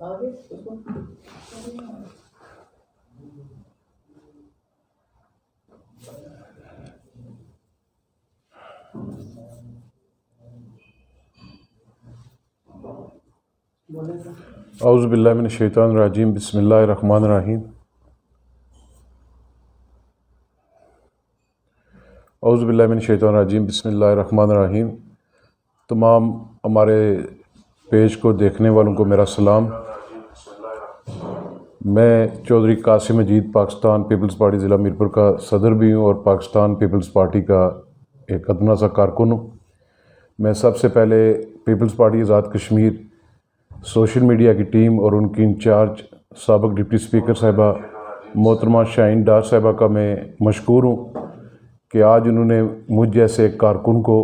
اعوذ باللہ من الشیطان الرجیم، بسم اللہ الرحمن الرحیم۔ اعوذ باللہ من الشیطان الرجیم، بسم اللہ الرحمن الرحیم۔ تمام ہمارے پیج کو دیکھنے والوں کو میرا سلام۔ میں چودھری قاسم مجید پاکستان پیپلز پارٹی ضلع میرپور کا صدر بھی ہوں اور پاکستان پیپلز پارٹی کا ایک ادنا سا کارکن ہوں۔ میں سب سے پہلے Peoples party Azad Kashmir social media کی ٹیم اور ان کی انچارج سابق ڈپٹی اسپیکر صاحبہ محترمہ شاہین ڈار صاحبہ کا میں مشکور ہوں کہ آج انہوں نے مجھ جیسے ایک کارکن کو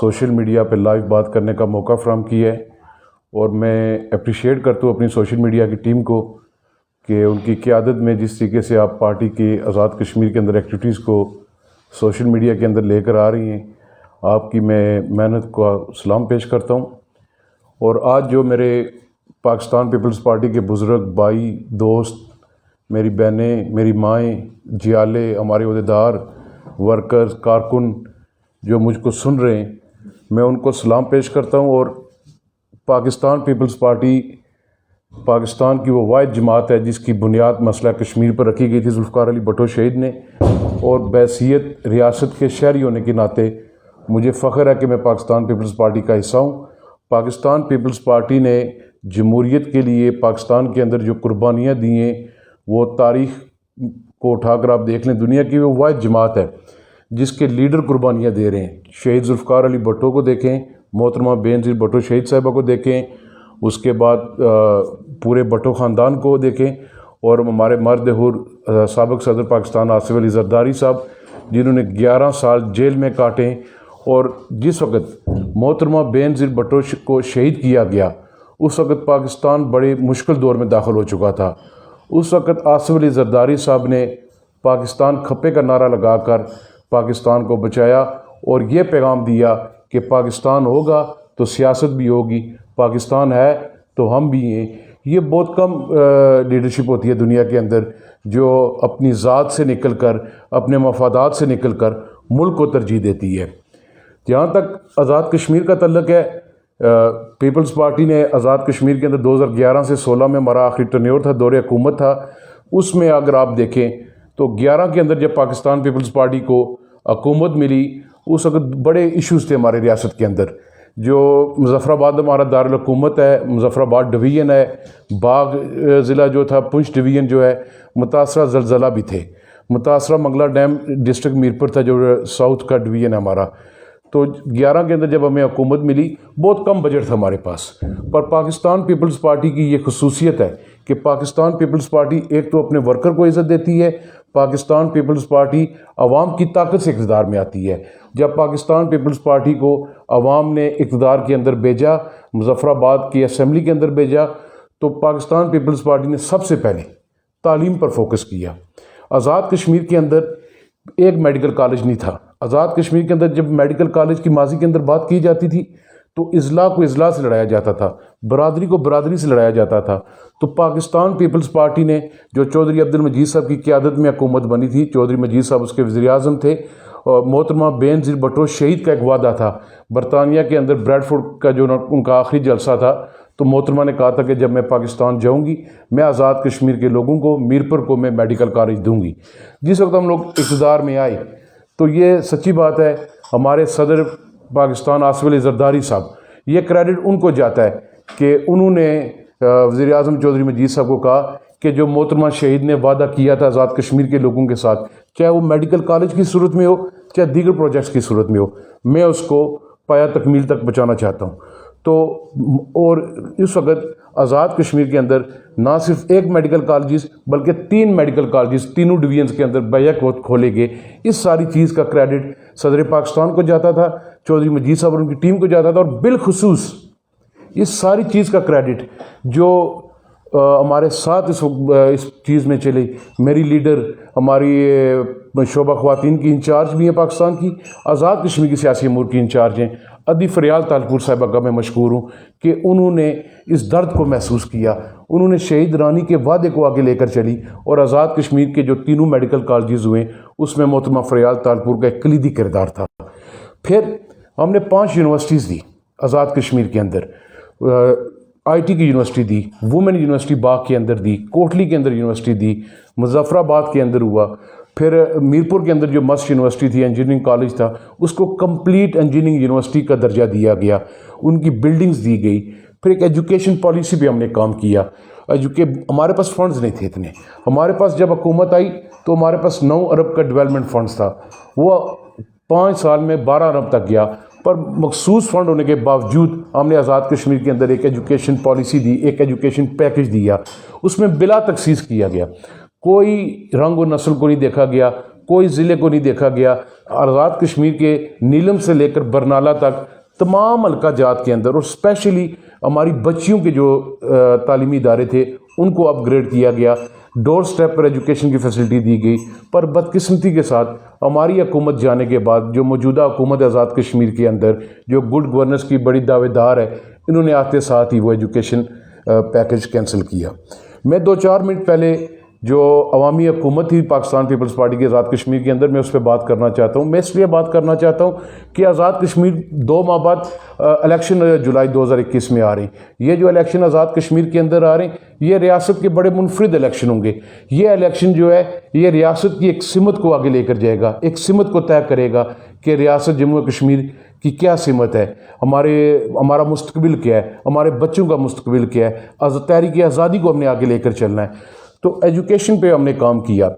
سوشل میڈیا پہ لائیو بات کرنے کا موقع فراہم کیا ہے، اور میں اپریشیٹ کرتا ہوں اپنی سوشل میڈیا کی ٹیم کو کہ ان کی قیادت میں جس طریقے سے آپ پارٹی کی آزاد کشمیر کے اندر ایکٹیویٹیز کو سوشل میڈیا کے اندر لے کر آ رہی ہیں، آپ کی میں محنت کو سلام پیش کرتا ہوں۔ اور آج جو میرے پاکستان پیپلز پارٹی کے بزرگ بھائی، دوست، میری بہنیں، میری مائیں، جیالے، ہمارے عہدیدار، ورکرز، کارکن جو مجھ کو سن رہے ہیں، میں ان کو سلام پیش کرتا ہوں۔ اور پاکستان پیپلز پارٹی پاکستان کی وہ واحد جماعت ہے جس کی بنیاد مسئلہ کشمیر پر رکھی گئی تھی ذوالفقار علی بھٹو شہید نے، اور بحیثیت ریاست کے شہری ہونے کے ناطے مجھے فخر ہے کہ میں پاکستان پیپلز پارٹی کا حصہ ہوں۔ پاکستان پیپلز پارٹی نے جمہوریت کے لیے پاکستان کے اندر جو قربانیاں دی ہیں وہ تاریخ کو اٹھا کر آپ دیکھ لیں، دنیا کی وہ واحد جماعت ہے جس کے لیڈر قربانیاں دے رہے ہیں۔ شہید ذوالفقار علی بھٹو کو دیکھیں، محترمہ بے نظیر بھٹو شہید صاحبہ کو دیکھیں، اس کے بعد پورے بھٹو خاندان کو دیکھیں، اور ہمارے مرد حر سابق صدر پاکستان آصف علی زرداری صاحب جنہوں نے 11 سال جیل میں کاٹے، اور جس وقت محترمہ بے نظیر بھٹو کو شہید کیا گیا اس وقت پاکستان بڑے مشکل دور میں داخل ہو چکا تھا۔ اس وقت آصف علی زرداری صاحب نے پاکستان کھپے کا نعرہ لگا کر پاکستان کو بچایا اور یہ پیغام دیا کہ پاکستان ہوگا تو سیاست بھی ہوگی، پاکستان ہے تو ہم بھی ہیں۔ یہ بہت کم لیڈرشپ ہوتی ہے دنیا کے اندر جو اپنی ذات سے نکل کر، اپنے مفادات سے نکل کر ملک کو ترجیح دیتی ہے۔ جہاں تک آزاد کشمیر کا تعلق ہے، پیپلز پارٹی نے آزاد کشمیر کے اندر 2011 سے 16 میں ہمارا آخری ٹرنیور تھا، دور حکومت تھا۔ اس میں اگر آپ دیکھیں تو 11 کے اندر جب پاکستان پیپلز پارٹی کو حکومت ملی اس وقت بڑے ایشوز تھے ہمارے ریاست کے اندر۔ جو مظفر آباد ہمارا دارالحکومت ہے، مظفر آباد ڈویژن ہے، باغ ضلع جو تھا، پنچ ڈویژن جو ہے، متاثرہ زلزلہ بھی تھے، متاثرہ منگلا ڈیم ڈسٹرکٹ میرپور تھا جو ساؤتھ کا ڈویژن ہے ہمارا۔ تو 11 کے اندر جب ہمیں حکومت ملی بہت کم بجٹ تھا ہمارے پاس، پر پاکستان پیپلز پارٹی کی یہ خصوصیت ہے کہ پاکستان پیپلز پارٹی ایک تو اپنے ورکر کو عزت دیتی ہے، پاکستان پیپلز پارٹی عوام کی طاقت سے اقتدار میں آتی ہے۔ جب پاکستان پیپلز پارٹی کو عوام نے اقتدار کے اندر بھیجا، مظفر آباد کی اسمبلی کے اندر بھیجا، تو پاکستان پیپلز پارٹی نے سب سے پہلے تعلیم پر فوکس کیا۔ آزاد کشمیر کے اندر ایک میڈیکل کالج نہیں تھا۔ آزاد کشمیر کے اندر جب میڈیکل کالج کی ماضی کے اندر بات کی جاتی تھی تو اضلاع کو اضلاع سے لڑایا جاتا تھا، برادری کو برادری سے لڑایا جاتا تھا۔ تو پاکستان پیپلز پارٹی نے جو چودھری عبدالمجید صاحب کی قیادت میں حکومت بنی تھی، چودھری مجید صاحب اس کے وزیر اعظم تھے، اور محترمہ بے نظیر بھٹو شہید کا ایک وعدہ تھا۔ برطانیہ کے اندر بریڈ فورڈ کا جو ان کا آخری جلسہ تھا تو محترمہ نے کہا تھا کہ جب میں پاکستان جاؤں گی میں آزاد کشمیر کے لوگوں کو، میرپور کو میں میڈیکل کالج دوں گی۔ جس وقت ہم لوگ اقتدار میں آئے تو یہ سچی بات ہے، ہمارے صدر پاکستان آصف علی زرداری صاحب، یہ کریڈٹ ان کو جاتا ہے کہ انہوں نے وزیر اعظم چودھری مجید صاحب کو کہا کہ جو محترمہ شہید نے وعدہ کیا تھا آزاد کشمیر کے لوگوں کے ساتھ، چاہے وہ میڈیکل کالج کی صورت میں ہو چاہے دیگر پروجیکٹس کی صورت میں ہو، میں اس کو پایا تکمیل تک پہنچانا چاہتا ہوں۔ تو اور اس وقت آزاد کشمیر کے اندر نہ صرف ایک میڈیکل کالجز بلکہ 3 میڈیکل کالجز تینوں ڈویژنس کے اندر بیک وقت کھولے گئے۔ اس ساری چیز کا کریڈٹ صدر پاکستان کو جاتا تھا، چودھری مجید صاحب اور ان کی ٹیم کو جاتا تھا، اور بالخصوص اس ساری چیز کا کریڈٹ جو ہمارے ساتھ اس چیز میں چلے، میری لیڈر، ہماری شعبہ خواتین کی انچارج بھی ہیں پاکستان کی، آزاد کشمیر کی سیاسی امور کی انچارج ہیں، ادی فریال تالپور صاحبہ کا میں مشکور ہوں کہ انہوں نے اس درد کو محسوس کیا، انہوں نے شہید رانی کے وعدے کو آگے لے کر چلی، اور آزاد کشمیر کے جو تینوں میڈیکل کالجز ہوئے اس میں محترمہ فریال تالپور کا ایک کلیدی کردار تھا۔ پھر ہم نے 5 یونیورسٹیز دی آزاد کشمیر کے اندر، آئی ٹی کی یونیورسٹی دی، وومن یونیورسٹی باغ کے اندر دی، کوٹلی کے اندر یونیورسٹی دی، مظفر آباد کے اندر ہوا، پھر میرپور کے اندر جو مسٹ یونیورسٹی تھی، انجینئرنگ کالج تھا، اس کو کمپلیٹ انجینئرنگ یونیورسٹی کا درجہ دیا گیا، ان کی بلڈنگز دی گئی۔ پھر ایک ایجوکیشن پالیسی پہ ہم نے کام کیا، ہمارے پاس فنڈز نہیں تھے اتنے، ہمارے پاس جب حکومت آئی تو ہمارے پاس 9 ارب کا ڈیولپمنٹ فنڈز تھا، وہ 5 سال میں 12 ارب تک گیا، پر مخصوص فنڈ ہونے کے باوجود ہم نے آزاد کشمیر کے اندر ایک ایجوکیشن پالیسی دی، ایک ایجوکیشن پیکج دیا، اس میں بلا تخصیص کیا گیا، کوئی رنگ و نسل کو نہیں دیکھا گیا، کوئی ضلع کو نہیں دیکھا گیا۔ آزاد کشمیر کے نیلم سے لے کر برنالہ تک تمام حلقہ جات کے اندر، اور اسپیشلی ہماری بچیوں کے جو تعلیمی ادارے تھے ان کو اپ گریڈ کیا گیا، ڈور سٹیپ پر ایجوکیشن کی فیسلٹی دی گئی۔ پر بدقسمتی کے ساتھ ہماری حکومت جانے کے بعد جو موجودہ حکومت آزاد کشمیر کے اندر جو گڈ گورننس کی بڑی دعوے دار ہے، انہوں نے آتے ساتھ ہی وہ ایجوکیشن پیکج کینسل کیا۔ میں 2-4 منٹ پہلے جو عوامی حکومت تھی پاکستان پیپلز پارٹی کے آزاد کشمیر کے اندر، میں اس پہ بات کرنا چاہتا ہوں۔ میں اس لیے بات کرنا چاہتا ہوں کہ آزاد کشمیر 2 ماہ بعد الیکشن جولائی 2021 میں آ رہے ہیں۔ یہ جو الیکشن آزاد کشمیر کے اندر آ رہے ہیں، یہ ریاست کے بڑے منفرد الیکشن ہوں گے۔ یہ الیکشن جو ہے یہ ریاست کی ایک سمت کو آگے لے کر جائے گا، ایک سمت کو طے کرے گا کہ ریاست جموں کشمیر کی کیا سمت ہے، ہمارا مستقبل کیا ہے، ہمارے بچوں کا مستقبل کیا ہے، تحریک آزادی کو ہم نے آگے لے کر چلنا ہے۔ تو ایجوکیشن پہ ہم نے کام کیا۔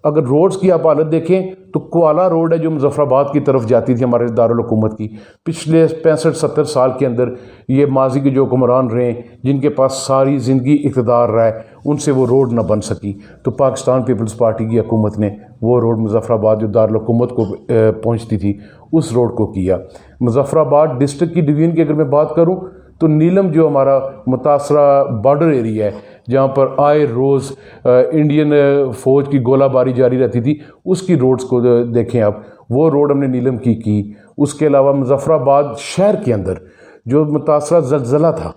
اگر روڈز کی آپ حالت دیکھیں تو کوالہ روڈ ہے جو مظفر آباد کی طرف جاتی تھی ہمارے دارالحکومت کی، پچھلے 65-70 سال کے اندر یہ ماضی کے جو حکمران رہے جن کے پاس ساری زندگی اقتدار رہا ہے، ان سے وہ روڈ نہ بن سکی، تو پاکستان پیپلز پارٹی کی حکومت نے وہ روڈ مظفر آباد جو دارالحکومت کو پہنچتی تھی اس روڈ کو کیا۔ مظفر آباد ڈسٹرکٹ کی ڈویژن کی اگر میں بات کروں تو نیلم جو ہمارا متاثرہ بارڈر ایریا ہے جہاں پر آئے روز انڈین فوج کی گولہ باری جاری رہتی تھی، اس کی روڈز کو دیکھیں آپ، وہ روڈ ہم نے نیلم کی۔ اس کے علاوہ مظفر آباد شہر کے اندر جو متاثرہ زلزلہ تھا،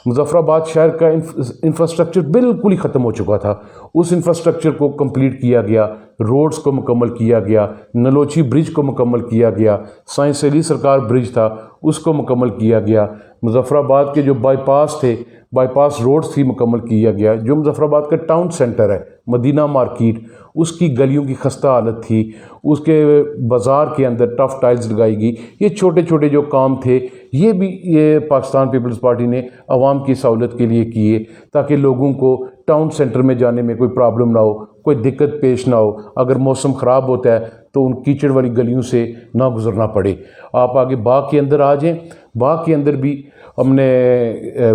مظفر آباد شہر کا انفراسٹرکچر بالکل ہی ختم ہو چکا تھا، اس انفراسٹرکچر کو کمپلیٹ کیا گیا، روڈز کو مکمل کیا گیا، نلوچی برج کو مکمل کیا گیا، سائنس علی سرکار برج تھا اس کو مکمل کیا گیا، مظفر آباد کے جو بائی پاس تھے، بائی پاس روڈز تھی مکمل کیا گیا، جو مظفر آباد کا ٹاؤن سینٹر ہے مدینہ مارکیٹ، اس کی گلیوں کی خستہ حالت تھی، اس کے بازار کے اندر ٹف ٹائلز لگائی گئی۔ یہ چھوٹے چھوٹے جو کام تھے یہ پاکستان پیپلز پارٹی نے عوام کی سہولت کے لیے کیے تاکہ لوگوں کو ٹاؤن سینٹر میں جانے میں کوئی پرابلم نہ ہو، کوئی دقت پیش نہ ہو، اگر موسم خراب ہوتا ہے تو ان کیچڑ والی گلیوں سے نہ گزرنا پڑے۔ آپ آگے باغ کے اندر آ جائیں، باغ کے اندر بھی ہم نے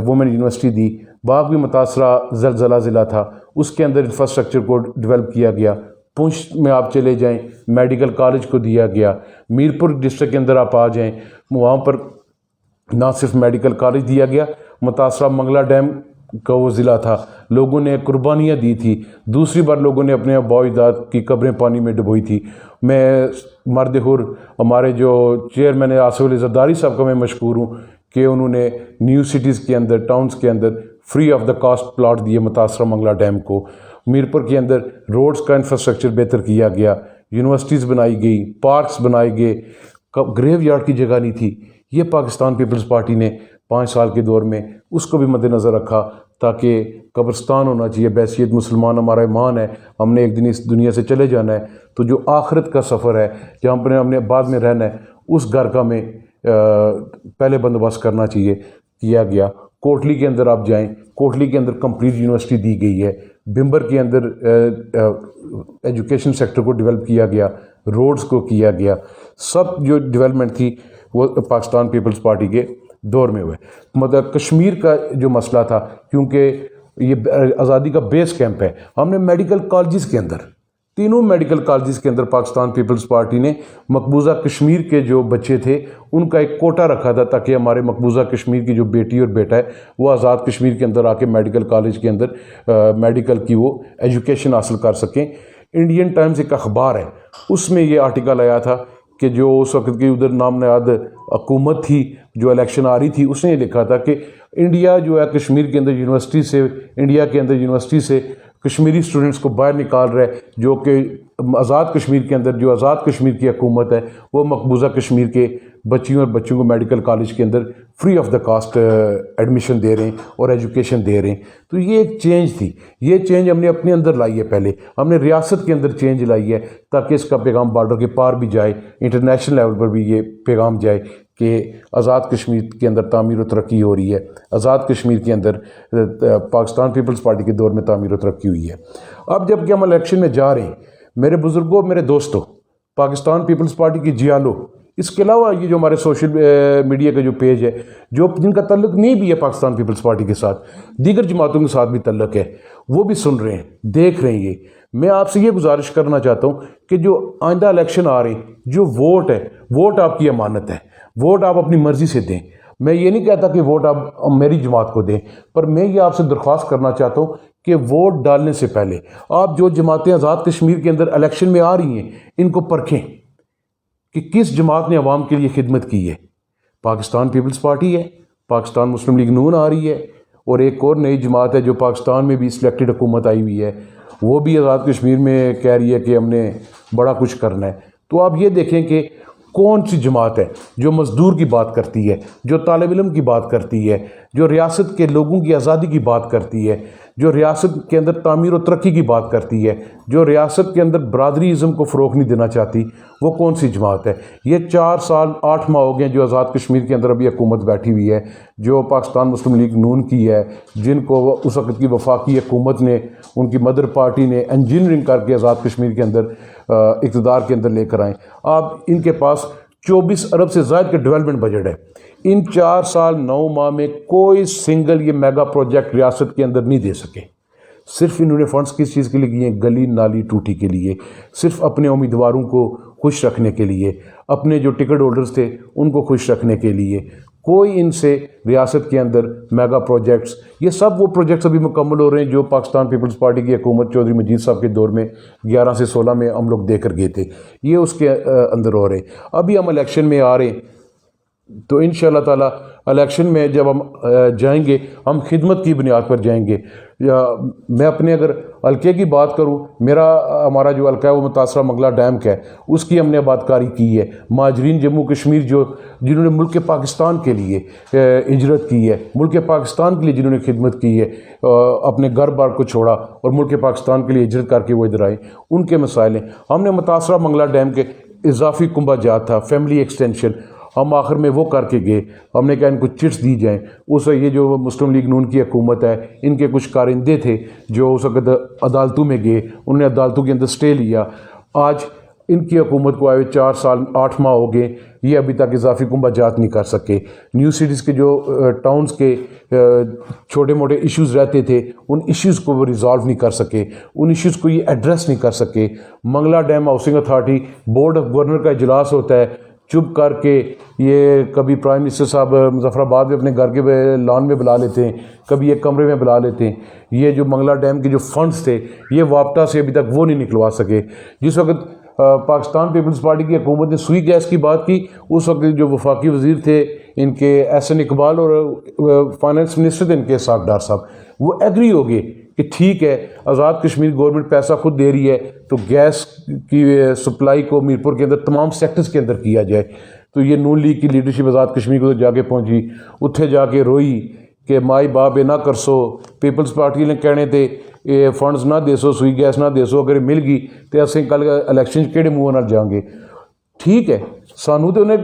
وومن یونیورسٹی دی، باغ بھی متاثرہ زلزلہ ضلع تھا، اس کے اندر انفراسٹرکچر کو ڈیولپ کیا گیا۔ پونچھ میں آپ چلے جائیں، میڈیکل کالج کو دیا گیا۔ میرپور ڈسٹرکٹ کے اندر آپ آ جائیں، وہاں پر نہ صرف میڈیکل کالج دیا گیا، متاثرہ منگلا ڈیم کا وہ ضلع تھا، لوگوں نے قربانیاں دی تھی، دوسری بار لوگوں نے اپنے آباء و اجداد کی قبریں پانی میں ڈبوئی تھی۔ میں مرد حر ہمارے جو چیئرمین آصف علی زرداری صاحب کا میں مشکور ہوں کہ انہوں نے نیو سٹیز کے اندر، ٹاؤنز کے اندر free of the cost plot دیے متاثرہ منگلا ڈیم کو۔ میرپور کے اندر روڈز کا انفراسٹرکچر بہتر کیا گیا، یونیورسٹیز بنائی گئی، پارکس بنائے گئے، گریو یارڈ کی جگہ نہیں تھی۔ یہ پاکستان پیپلز پارٹی نے 5 سال کے دور میں اس کو بھی مد نظر رکھا تاکہ قبرستان ہونا چاہیے، بحیثیت مسلمان ہمارا ایمان ہے، ہم نے ایک دن اس دنیا سے چلے جانا ہے، تو جو آخرت کا سفر ہے جہاں پر ہم نے بعد میں رہنا ہے، اس گھر کا میں پہلے بندوبست کرنا چاہیے، کیا گیا۔ کوٹلی کے اندر آپ جائیں، کوٹلی کے اندر کمپلیٹ یونیورسٹی دی گئی ہے، بمبر کے اندر ایجوکیشن سیکٹر کو ڈیولپ کیا گیا، روڈز کو کیا گیا، سب جو ڈیولپمنٹ تھی وہ پاکستان پیپلز پارٹی کے دور میں ہوئے۔ مطلب کشمیر کا جو مسئلہ تھا، کیونکہ یہ آزادی کا بیس کیمپ ہے، ہم نے میڈیکل کالجز کے اندر، تینوں میڈیکل کالجز کے اندر پاکستان پیپلز پارٹی نے مقبوضہ کشمیر کے جو بچے تھے ان کا ایک کوٹا رکھا تھا تاکہ ہمارے مقبوضہ کشمیر کی جو بیٹی اور بیٹا ہے وہ آزاد کشمیر کے اندر آ کے میڈیکل کالج کے اندر میڈیکل کی وہ ایجوکیشن حاصل کر سکیں۔ انڈین ٹائمز ایک اخبار ہے، اس میں یہ آرٹیکل آیا تھا کہ جو اس وقت کی ادھر نام نہاد حکومت تھی جو الیکشن آ رہی تھی، اس نے یہ لکھا تھا کہ انڈیا جو ہے کشمیر کے اندر یونیورسٹی سے، انڈیا کے اندر یونیورسٹی سے کشمیری اسٹوڈنٹس کو باہر نکال رہا ہے، جو کہ آزاد کشمیر کے اندر جو آزاد کشمیر کی حکومت ہے وہ مقبوضہ کشمیر کے بچیوں اور بچوں کو میڈیکل کالج کے اندر free of the cost admission دے رہے ہیں اور ایجوکیشن دے رہے ہیں۔ تو یہ ایک چینج تھی، یہ چینج ہم نے اپنے اندر لائی ہے، پہلے ہم نے ریاست کے اندر چینج لائی ہے تاکہ اس کا پیغام بارڈر کے پار بھی جائے، انٹرنیشنل لیول پر بھی یہ پیغام جائے کہ آزاد کشمیر کے اندر تعمیر و ترقی ہو رہی ہے، آزاد کشمیر کے اندر پاکستان پیپلز پارٹی کے دور میں تعمیر و ترقی ہوئی ہے۔ اب جب کہ ہم الیکشن میں جا رہے ہیں، میرے بزرگوں، میرے دوستوں، پاکستان پیپلز پارٹی کی جیالو، اس کے علاوہ یہ جو ہمارے سوشل میڈیا کا جو پیج ہے، جو جن کا تعلق نہیں بھی ہے پاکستان پیپلز پارٹی کے ساتھ، دیگر جماعتوں کے ساتھ بھی تعلق ہے، وہ بھی سن رہے ہیں، دیکھ رہے ہیں۔ یہ میں آپ سے یہ گزارش کرنا چاہتا ہوں کہ جو آئندہ الیکشن آ رہے ہیں، جو ووٹ ہے، ووٹ آپ کی امانت ہے، ووٹ آپ اپنی مرضی سے دیں۔ میں یہ نہیں کہتا کہ ووٹ آپ میری جماعت کو دیں، پر میں یہ آپ سے درخواست کرنا چاہتا ہوں کہ ووٹ ڈالنے سے پہلے آپ جو جماعتیں آزاد کشمیر کے اندر الیکشن میں آ رہی ہیں، ان کو پرکھیں کہ کس جماعت نے عوام کے لیے خدمت کی ہے۔ پاکستان پیپلز پارٹی ہے، پاکستان مسلم لیگ نون آ رہی ہے، اور ایک اور نئی جماعت ہے جو پاکستان میں بھی سلیکٹڈ حکومت آئی ہوئی ہے، وہ بھی آزاد کشمیر میں کہہ رہی ہے کہ ہم نے بڑا کچھ کرنا ہے۔ تو آپ یہ دیکھیں کہ کون سی جماعت ہے جو مزدور کی بات کرتی ہے، جو طالب علم کی بات کرتی ہے، جو ریاست کے لوگوں کی آزادی کی بات کرتی ہے، جو ریاست کے اندر تعمیر و ترقی کی بات کرتی ہے، جو ریاست کے اندر برادری ازم کو فروغ نہیں دینا چاہتی، وہ کون سی جماعت ہے؟ یہ 4 سال 8 ماہ ہو گئے جو آزاد کشمیر کے اندر ابھی حکومت بیٹھی ہوئی ہے، جو پاکستان مسلم لیگ نون کی ہے، جن کو اس وقت کی وفاقی حکومت نے، ان کی مدر پارٹی نے انجینئرنگ کر کے آزاد کشمیر کے اندر اقتدار کے اندر لے کر آئیں۔ آپ ان کے پاس 24 ارب سے زائد کا ڈیولپمنٹ بجٹ ہے، ان 4 سال 9 ماہ میں کوئی سنگل یہ میگا پروجیکٹ ریاست کے اندر نہیں دے سکے۔ صرف انہوں نے فنڈز کس چیز کے لیے کیے ہیں؟ گلی نالی ٹوٹی کے لیے، صرف اپنے امیدواروں کو خوش رکھنے کے لیے، اپنے جو ٹکٹ ہولڈرز تھے ان کو خوش رکھنے کے لیے۔ کوئی ان سے ریاست کے اندر میگا پروجیکٹس، یہ سب وہ پروجیکٹس ابھی مکمل ہو رہے ہیں جو پاکستان پیپلز پارٹی کی حکومت چودھری مجید صاحب کے دور میں 11 سے 16 میں ہم لوگ دے کر گئے تھے، یہ اس کے اندر ہو رہے ہیں۔ ابھی ہم الیکشن میں آ رہے ہیں تو انشاءاللہ تعالی الیکشن میں جب ہم جائیں گے، ہم خدمت کی بنیاد پر جائیں گے۔ میں اپنے اگر حلقے کی بات کروں، ہمارا جو حلقہ ہے وہ متاثرہ منگلہ ڈیم کا ہے، اس کی ہم نے آبادکاری کی ہے۔ مہاجرین جموں کشمیر جنہوں نے ملک پاکستان کے لیے ہجرت کی ہے، ملک پاکستان کے لیے جنہوں نے خدمت کی ہے، اپنے گھر بار کو چھوڑا اور ملک پاکستان کے لیے ہجرت کر کے وہ ادھر آئے، ان کے مسائل ہیں۔ ہم نے متاثرہ منگلہ ڈیم کے اضافی کنبہ جات تھا، فیملی ایکسٹینشن، ہم آخر میں وہ کر کے گئے۔ ہم نے کہا ان کو چٹس دی جائیں۔ اس یہ جو مسلم لیگ نون کی حکومت ہے، ان کے کچھ کارندے تھے جو اس وقت عدالتوں میں گئے، انہوں نے عدالتوں کے اندر سٹے لیا۔ آج ان کی حکومت کو آئے 4 سال 8 ماہ ہو گئے، یہ ابھی تک اضافی کنبہ جات نہیں کر سکے۔ نیو سٹیز کے جو ٹاؤنز کے چھوٹے موٹے ایشوز رہتے تھے، ان ایشوز کو وہ ریزالو نہیں کر سکے، ان ایشوز کو یہ ایڈریس نہیں کر سکے۔ Mangla dam housing authority board of governor کا اجلاس ہوتا ہے، چپ کر کے یہ کبھی پرائم منسٹر صاحب مظفر آباد میں اپنے گھر کے لان میں بلا لیتے ہیں، کبھی ایک کمرے میں بلا لیتے ہیں۔ یہ جو منگلہ ڈیم کے جو فنڈز تھے، یہ واپٹا سے ابھی تک وہ نہیں نکلوا سکے۔ جس وقت پاکستان پیپلز پارٹی کی حکومت نے سوئی گیس کی بات کی، اس وقت جو وفاقی وزیر تھے ان کے احسن اقبال اور فائنانس منسٹر تھے ان کے اسحاق ڈار صاحب، وہ ایگری ہو گئے کہ ٹھیک ہے، آزاد کشمیر گورنمنٹ پیسہ خود دے رہی ہے تو گیس کی سپلائی کو میرپور کے اندر تمام سیکٹرز کے اندر کیا جائے۔ تو یہ نون لیگ کی لیڈرشپ آزاد کشمیر کو جا کے پہنچی، اتھے جا کے روئی کہ مائی باپ نہ کر سو، پیپلز پارٹی نے کہنے تھے یہ فنڈز نہ دے سو، سوئی گیس نہ دے سو، اگر مل گئی تو اسیں کل الیکشن کہڑے منہ نال جاؤں گے۔ ٹھیک ہے، سانو تو انہیں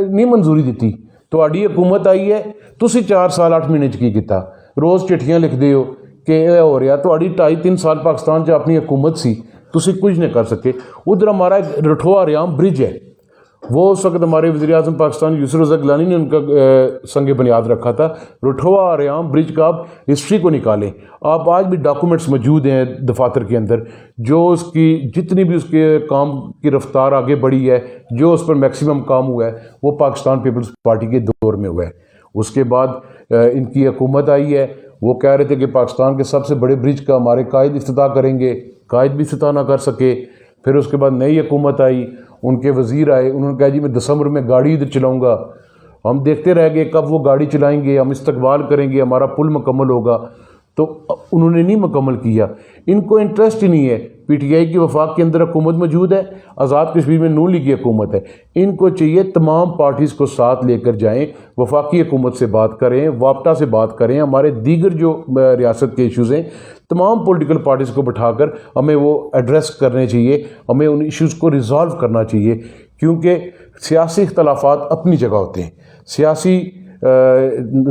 نہیں منظوری دیتی، تہاڈی حکومت آئی ہے، تسی 4 سال 8 مہینے کی کیتا، روز چٹھیاں لکھ دے ہو کہ یہ ہو رہا، تہاڈی 2.5-3 سال پاکستان چ اپنی حکومت سی، تسی کچھ نہیں کر سکے۔ ادھر ہمارا ایک رٹھوا ریام برج ہے، وہ اس وقت ہمارے وزیر اعظم پاکستان یوسف رضا گیلانی نے ان کا سنگ بنیاد رکھا تھا۔ رٹھوا ریام برج کا آپ ہسٹری کو نکالیں، آپ آج بھی ڈاکومنٹس موجود ہیں دفاتر کے اندر، جو اس کی جتنی بھی اس کے کام کی رفتار آگے بڑھی ہے، جو اس پر میکسیمم کام ہوا ہے، وہ پاکستان پیپلز پارٹی کے دور میں ہوا ہے۔ اس کے بعد ان کی حکومت آئی ہے، وہ کہہ رہے تھے کہ پاکستان کے سب سے بڑے برج کا ہمارے قائد افتتاح کریں گے، قائد بھی افتتاح نہ کر سکے۔ پھر اس کے بعد نئی حکومت آئی، ان کے وزیر آئے, انہوں نے کہا جی میں دسمبر میں گاڑی ادھر چلاؤں گا. ہم دیکھتے رہ گئے کب وہ گاڑی چلائیں گے, ہم استقبال کریں گے, ہمارا پل مکمل ہوگا. تو انہوں نے نہیں مکمل کیا. ان کو انٹرسٹ ہی نہیں ہے. پی ٹی آئی کی وفاق کے اندر حکومت موجود ہے, آزاد کشمیر میں نون لیگ کی حکومت ہے. ان کو چاہیے تمام پارٹیز کو ساتھ لے کر جائیں, وفاقی حکومت سے بات کریں, وابٹا سے بات کریں, ہمارے دیگر جو ریاست کے ایشوز ہیں تمام پولیٹیکل پارٹیز کو بٹھا کر ہمیں وہ ایڈریس کرنے چاہیے, ہمیں ان ایشوز کو ریزالو کرنا چاہیے. کیونکہ سیاسی اختلافات اپنی جگہ ہوتے ہیں, سیاسی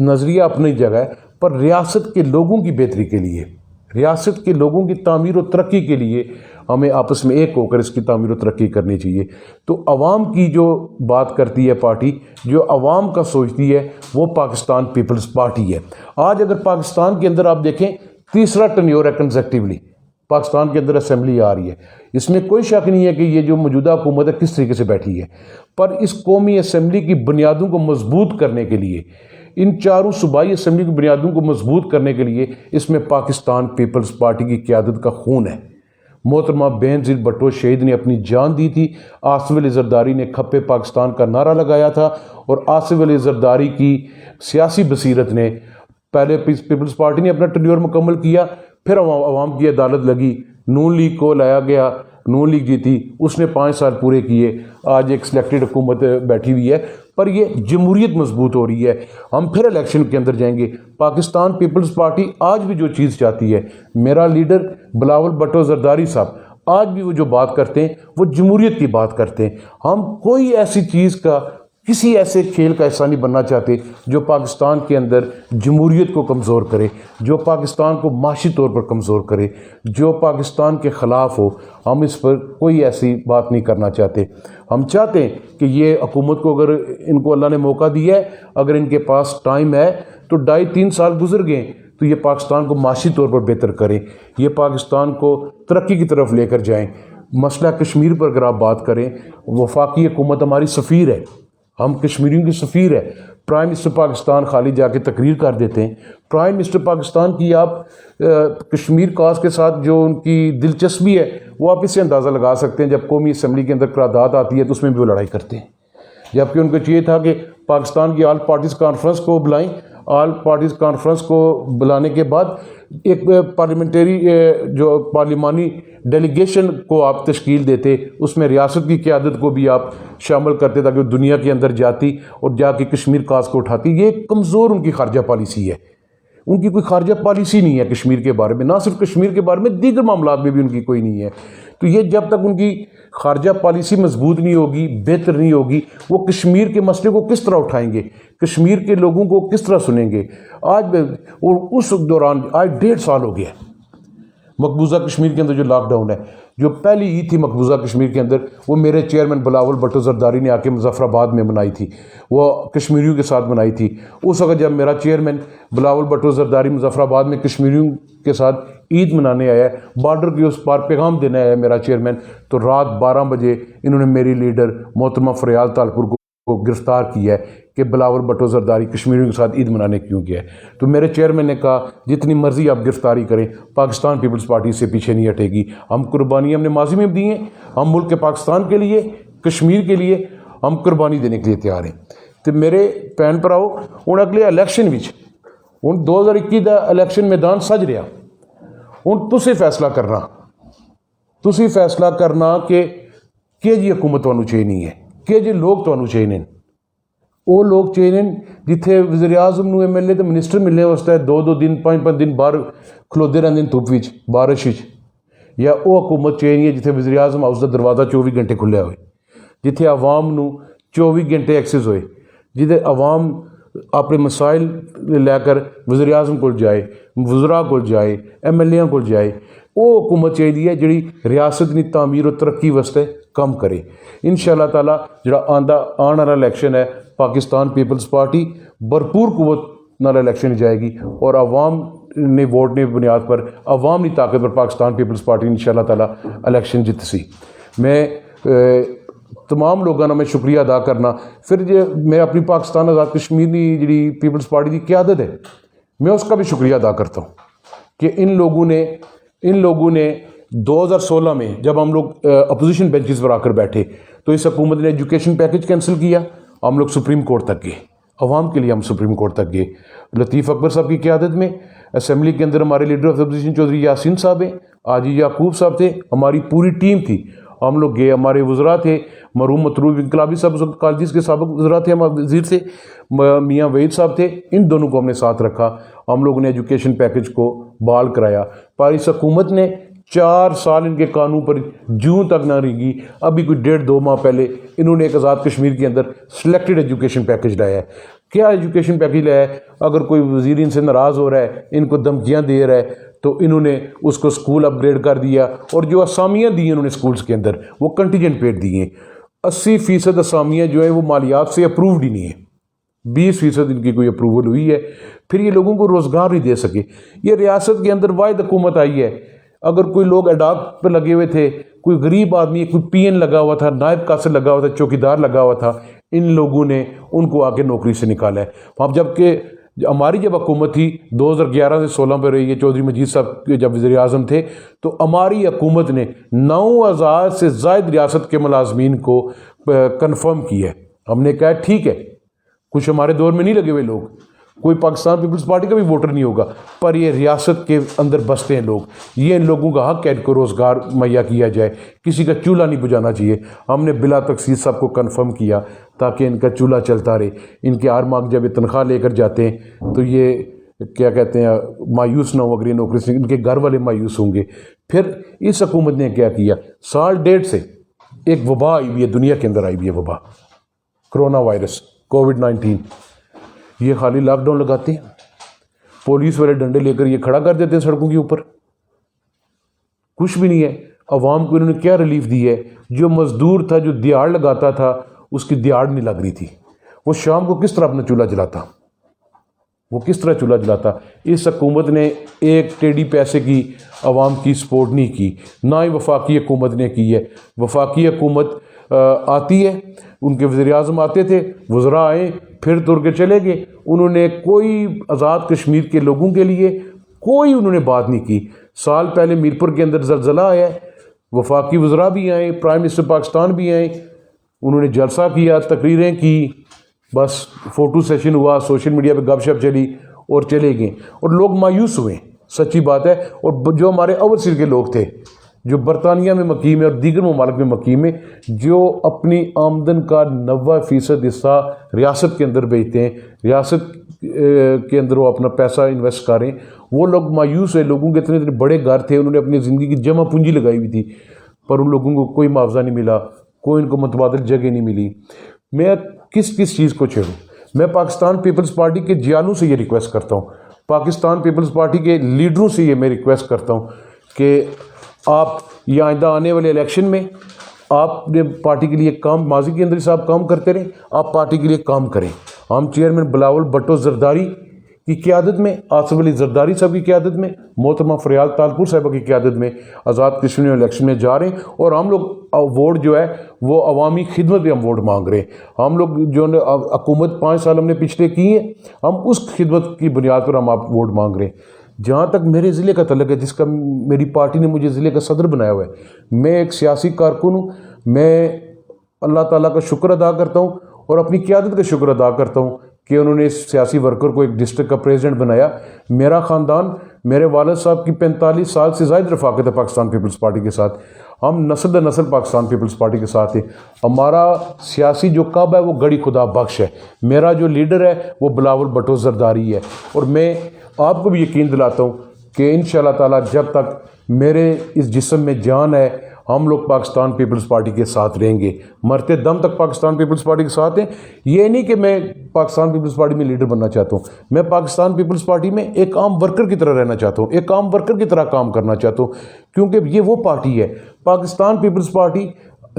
نظریہ اپنی جگہ ہے, پر ریاست کے لوگوں کی بہتری کے لیے, ریاست کے لوگوں کی تعمیر و ترقی کے لیے ہمیں آپس میں ایک ہو کر اس کی تعمیر و ترقی کرنی چاہیے. تو عوام کی جو بات کرتی ہے پارٹی, جو عوام کا سوچتی ہے, وہ پاکستان پیپلز پارٹی ہے. آج اگر پاکستان کے اندر آپ دیکھیں تیسرا ٹرنیور ہے کنزیکٹیولی پاکستان کے اندر اسمبلی آ رہی ہے. اس میں کوئی شک نہیں ہے کہ یہ جو موجودہ حکومت ہے کس طریقے سے بیٹھی ہے, پر اس قومی اسمبلی کی بنیادوں کو مضبوط کرنے کے لیے, ان چاروں صوبائی اسمبلی کی بنیادوں کو مضبوط کرنے کے لیے اس میں پاکستان پیپلز پارٹی کی قیادت کا خون ہے. محترمہ بینظیر بھٹو شہید نے اپنی جان دی تھی, آصف علی زرداری نے کھپے پاکستان کا نعرہ لگایا تھا, اور آصف علی زرداری کی سیاسی بصیرت نے پہلے پیپلز پارٹی نے اپنا ٹرنیور مکمل کیا, پھر عوام کی عدالت لگی, نون لیگ کو لایا گیا, نون لیگ جیتی, اس نے 5 سال پورے کیے, آج ایک سلیکٹڈ حکومت بیٹھی ہوئی ہے, پر یہ جمہوریت مضبوط ہو رہی ہے. ہم پھر الیکشن کے اندر جائیں گے. پاکستان پیپلز پارٹی آج بھی جو چیز چاہتی ہے, میرا لیڈر بلاول بھٹو زرداری صاحب آج بھی وہ جو بات کرتے ہیں وہ جمہوریت کی بات کرتے ہیں. ہم کوئی ایسی چیز کا, کسی ایسے کھیل کا حصہ نہیں بننا چاہتے جو پاکستان کے اندر جمہوریت کو کمزور کرے, جو پاکستان کو معاشی طور پر کمزور کرے, جو پاکستان کے خلاف ہو. ہم اس پر کوئی ایسی بات نہیں کرنا چاہتے. ہم چاہتے ہیں کہ یہ حکومت کو, اگر ان کو اللہ نے موقع دیا ہے, اگر ان کے پاس ٹائم ہے تو 2.5-3 سال گزر گئے تو یہ پاکستان کو معاشی طور پر بہتر کریں, یہ پاکستان کو ترقی کی طرف لے کر جائیں. مسئلہ کشمیر پر اگر آپ بات کریں, وفاقی حکومت ہماری سفیر ہے, ہم کشمیریوں کی سفیر ہے. پرائم منسٹر پاکستان خالی جا کے تقریر کر دیتے ہیں. پرائم منسٹر پاکستان کی آپ کشمیر کاز کے ساتھ جو ان کی دلچسپی ہے وہ آپ اس سے اندازہ لگا سکتے ہیں. جب قومی اسمبلی کے اندر قرارداد آتی ہے تو اس میں بھی وہ لڑائی کرتے ہیں, جبکہ ان کو چاہیے تھا کہ پاکستان کی آل پارٹیز کانفرنس کو بلائیں. آل پارٹیز کانفرنس کو بلانے کے بعد ایک پارلیمنٹری جو پارلیمانی ڈیلیگیشن کو آپ تشکیل دیتے, اس میں ریاست کی قیادت کو بھی آپ شامل کرتے تاکہ وہ دنیا کے اندر جاتی اور جا کے کشمیر کاز کو اٹھاتی. یہ کمزور ان کی خارجہ پالیسی ہے. ان کی کوئی خارجہ پالیسی نہیں ہے کشمیر کے بارے میں, نہ صرف کشمیر کے بارے میں, دیگر معاملات میں بھی ان کی کوئی نہیں ہے. تو یہ جب تک ان کی خارجہ پالیسی مضبوط نہیں ہوگی, بہتر نہیں ہوگی, وہ کشمیر کے مسئلے کو کس طرح اٹھائیں گے, کشمیر کے لوگوں کو کس طرح سنیں گے. آج اور اس دوران آج 1.5 سال ہو گیا مقبوضہ کشمیر کے اندر جو لاک ڈاؤن ہے. جو پہلی عید تھی مقبوضہ کشمیر کے اندر وہ میرے چیئرمین بلاول بھٹو زرداری نے آ کے مظفر آباد میں منائی تھی, وہ کشمیریوں کے ساتھ منائی تھی. اس وقت جب میرا چیئرمین بلاول بھٹو زرداری مظفر آباد میں کشمیریوں کے ساتھ عید منانے آیا, بارڈر کے اس پار پیغام دینے آیا میرا چیئرمین, تو رات 12 بجے انہوں نے میری لیڈر محترمہ فریال تالپور کو گرفتار کیا ہے کہ بلاول بھٹو زرداری کشمیریوں کے ساتھ عید منانے کیوں گیا ہے. تو میرے چیئرمین نے کہا جتنی مرضی آپ گرفتاری کریں, پاکستان پیپلز پارٹی سے پیچھے نہیں ہٹے گی. ہم قربانی ہم نے ماضی میں بھی دی ہیں, ہم ملک کے پاکستان کے لیے, کشمیر کے لیے ہم قربانی دینے کے لیے تیار ہیں. تو میرے بھن بھراؤ, ہوں اگلے الیکشن وچ ہوں 2021 کا الیکشن میدان سج رہا, ہوں تسی فیصلہ کرنا کہ جی حکومت تمہیں چاہیے ہے, کہ جی لوگ تمہیں چاہیے. وہ لوگ چاہیے جتھے وزیر اعظم نو ایم ایل اے تو منسٹر ملنے واسطے 2 دن 5 دن باہر کھلوتے رہتے ہیں دھوپ بارش, یا وہ حکومت چاہیے جتھے وزیر اعظم ہاؤس کا دروازہ 24 گھنٹے کھلیا ہوئے, جتھے عوام نو 24 گھنٹے ایکسیس ہوئے, جتھے عوام اپنے مسائل لے کر وزیر اعظم کو جائے, وزراء کو جائے, ایم ایل اے کو جائے. وہ حکومت چاہیے جڑی ریاست کی تعمیر و ترقی واسطے کام کرے. انشاءاللہ تعالیٰ جڑا آن والا الیکشن ہے, پاکستان پیپلز پارٹی بھرپور قوت نال الیکشن جائے گی, اور عوام نے ووٹ نے بنیاد پر, عوام کی طاقت پر پاکستان پیپلز پارٹی انشاءاللہ تعالیٰ الیکشن جیت سی. میں تمام لوگوں کا میں شکریہ ادا کرنا. پھر میں اپنی پاکستان آزاد کشمیر کی جڑی پیپلز پارٹی کی قیادت ہے, میں اس کا بھی شکریہ ادا کرتا ہوں کہ ان لوگوں نے 2016 میں جب ہم لوگ اپوزیشن بینچز پر آ کر بیٹھے تو اس حکومت نے ایجوکیشن پیکج کینسل کیا، ہم لوگ سپریم کورٹ تک گئے، عوام کے لیے ہم سپریم کورٹ تک گئے۔ لطیف اکبر صاحب کی قیادت میں اسمبلی کے اندر ہمارے leader of opposition Chaudhry Yasin صاحب ہیں، حاجی یعقوب صاحب تھے، ہماری پوری ٹیم تھی، ہم لوگ گئے، ہمارے وزراء تھے، مرحوم مطلوب انقلابی صاحب کالجز کے سابق وزراء تھے، ہمارے وزیر تھے میاں وحید صاحب تھے، ان دونوں کو ہم نے ساتھ رکھا، ہم لوگوں نے ایجوکیشن پیکج کو بحال کرایا۔ پر اس حکومت نے 4 سال ان کے قانون پر جوں تک نہ رنگی، ابھی کوئی 1.5-2 ماہ پہلے انہوں نے ایک آزاد کشمیر کے اندر سلیکٹڈ ایجوکیشن پیکج لایا ہے۔ کیا ایجوکیشن پیکج لایا ہے؟ اگر کوئی وزیر ان سے ناراض ہو رہا ہے، ان کو دھمکیاں دے رہا ہے، تو انہوں نے اس کو اسکول اپ گریڈ کر دیا، اور جو اسامیاں دی ہیں انہوں نے اسکولس کے اندر وہ کنٹیجنٹ پیڈ دی ہیں۔ 80% اسامیاں جو ہیں وہ مالیات سے اپرووڈ ہی نہیں ہیں، 20% ان کی کوئی اپروول ہوئی ہے، پھر یہ لوگوں کو روزگار نہیں دے سکے۔ یہ ریاست کے اندر واحد حکومت آئی ہے، اگر کوئی لوگ اڈاک پہ لگے ہوئے تھے، کوئی غریب آدمی، کوئی پی این لگا ہوا تھا، نائب قاصد لگا ہوا تھا، چوکیدار لگا ہوا تھا، ان لوگوں نے ان کو آ کے نوکری سے نکالا ہے۔ اب جبکہ ہماری جب حکومت تھی 2011 سے 16 پہ رہی ہے، چودھری مجید صاحب جب وزیر اعظم تھے، تو ہماری حکومت نے 9000 سے زائد ریاست کے ملازمین کو کنفرم کیا ہے۔ ہم نے کہا ٹھیک ہے، کچھ ہمارے دور میں نہیں لگے ہوئے لوگ، کوئی پاکستان پیپلز پارٹی کا بھی ووٹر نہیں ہوگا، پر یہ ریاست کے اندر بستے ہیں لوگ، یہ ان لوگوں کا حق ہے کو روزگار مہیا کیا جائے، کسی کا چولہا نہیں بجھانا چاہیے۔ ہم نے بلا تخصیص سب کو کنفرم کیا تاکہ ان کا چولہا چلتا رہے۔ ان کے ہر ماہ جب یہ تنخواہ لے کر جاتے ہیں تو یہ کیا کہتے ہیں مایوس نہ ہو، اگر یہ نوکری سے ان کے گھر والے مایوس ہوں گے۔ پھر اس حکومت نے کیا کیا، 1.5 سال سے ایک وبا آئی ہوئی ہے، دنیا کے اندر آئی ہوئی ہے وبا، کرونا وائرس کووڈ-19۔ یہ خالی لاک ڈاؤن لگاتے ہیں، پولیس والے ڈنڈے لے کر یہ کھڑا کر دیتے ہیں سڑکوں کے اوپر، کچھ بھی نہیں ہے۔ عوام کو انہوں نے کیا ریلیف دی ہے؟ جو مزدور تھا، جو دیہاڑ لگاتا تھا، اس کی دیہاڑ نہیں لگ رہی تھی، وہ شام کو کس طرح اپنا چولہا جلاتا، وہ کس طرح چولہا جلاتا؟ اس حکومت نے ایک ٹیڑھی پیسے کی عوام کی سپورٹ نہیں کی، نہ ہی وفاقی حکومت نے کی ہے۔ وفاقی حکومت آتی ہے، ان کے وزیر اعظم آتے تھے، وزراء آئے پھر تر کے چلے گئے، انہوں نے کوئی آزاد کشمیر کے لوگوں کے لیے کوئی انہوں نے بات نہیں کی۔ سال پہلے میرپور کے اندر زلزلہ آیا ہے، وفاقی وزراء بھی آئے، پرائم منسٹر پاکستان بھی آئے، انہوں نے جلسہ کیا، تقریریں کی، بس فوٹو سیشن ہوا، سوشل میڈیا پہ گپ شپ چلی اور چلے گئے، اور لوگ مایوس ہوئے، سچی بات ہے۔ اور جو ہمارے اوورسیز کے لوگ تھے، جو برطانیہ میں مقیم ہے اور دیگر ممالک میں مقیم ہے، جو اپنی آمدن کا 90% حصہ ریاست کے اندر بیچتے ہیں، ریاست کے اندر وہ اپنا پیسہ انویسٹ کریں، وہ لوگ مایوس ہوئے۔ لوگوں کے اتنے بڑے گھر تھے، انہوں نے اپنی زندگی کی جمع پونجی لگائی ہوئی تھی، پر ان لوگوں کو کوئی معاوضہ نہیں ملا، کوئی ان کو متبادل جگہ نہیں ملی۔ میں کس چیز کو چھیڑوں؟ میں پاکستان پیپلز پارٹی کے جیالوں سے یہ ریکویسٹ کرتا ہوں، پاکستان پیپلز پارٹی کے لیڈروں سے یہ میں ریکویسٹ کرتا ہوں کہ آپ یہ آئندہ آنے والے الیکشن میں آپ نے پارٹی کے لیے کام، ماضی کے اندر صاحب کام کرتے رہیں، آپ پارٹی کے لیے کام کریں۔ ہم چیئرمین بلاول بھٹو زرداری کی قیادت میں، آصف علی زرداری صاحب کی قیادت میں، محترمہ فریال تالپور صاحبہ کی قیادت میں آزاد کشمیر الیکشن میں جا رہے ہیں، اور ہم لوگ ووٹ جو ہے وہ عوامی خدمت پہ ہم ووٹ مانگ رہے ہیں۔ ہم لوگ جو حکومت 5 سال ہم نے پچھلے کی ہیں، ہم اس خدمت کی بنیاد پر ہم آپ ووٹ مانگ رہے ہیں۔ جہاں تک میرے ضلع کا تعلق ہے، جس کا میری پارٹی نے مجھے ضلع کا صدر بنایا ہوا ہے، میں ایک سیاسی کارکن ہوں، میں اللہ تعالیٰ کا شکر ادا کرتا ہوں اور اپنی قیادت کا شکر ادا کرتا ہوں کہ انہوں نے اس سیاسی ورکر کو ایک ڈسٹرکٹ کا پریزیڈنٹ بنایا۔ میرا خاندان، میرے والد صاحب کی 45 سال سے زائد رفاقت ہے پاکستان پیپلز پارٹی کے ساتھ، ہم نسل در نسل پاکستان پیپلز پارٹی کے ساتھ ہیں۔ ہمارا سیاسی جو کعبہ ہے وہ گڑی خدا بخش ہے، میرا جو لیڈر ہے وہ بلاول بھٹو زرداری ہے، اور میں آپ کو بھی یقین دلاتا ہوں کہ انشاءاللہ تعالیٰ جب تک میرے اس جسم میں جان ہے، ہم لوگ پاکستان پیپلز پارٹی کے ساتھ رہیں گے، مرتے دم تک پاکستان پیپلز پارٹی کے ساتھ ہیں۔ یہ نہیں کہ میں پاکستان پیپلز پارٹی میں لیڈر بننا چاہتا ہوں، میں پاکستان پیپلز پارٹی میں ایک عام ورکر کی طرح رہنا چاہتا ہوں، ایک عام ورکر کی طرح کام کرنا چاہتا ہوں، کیونکہ یہ وہ پارٹی ہے، پاکستان پیپلز پارٹی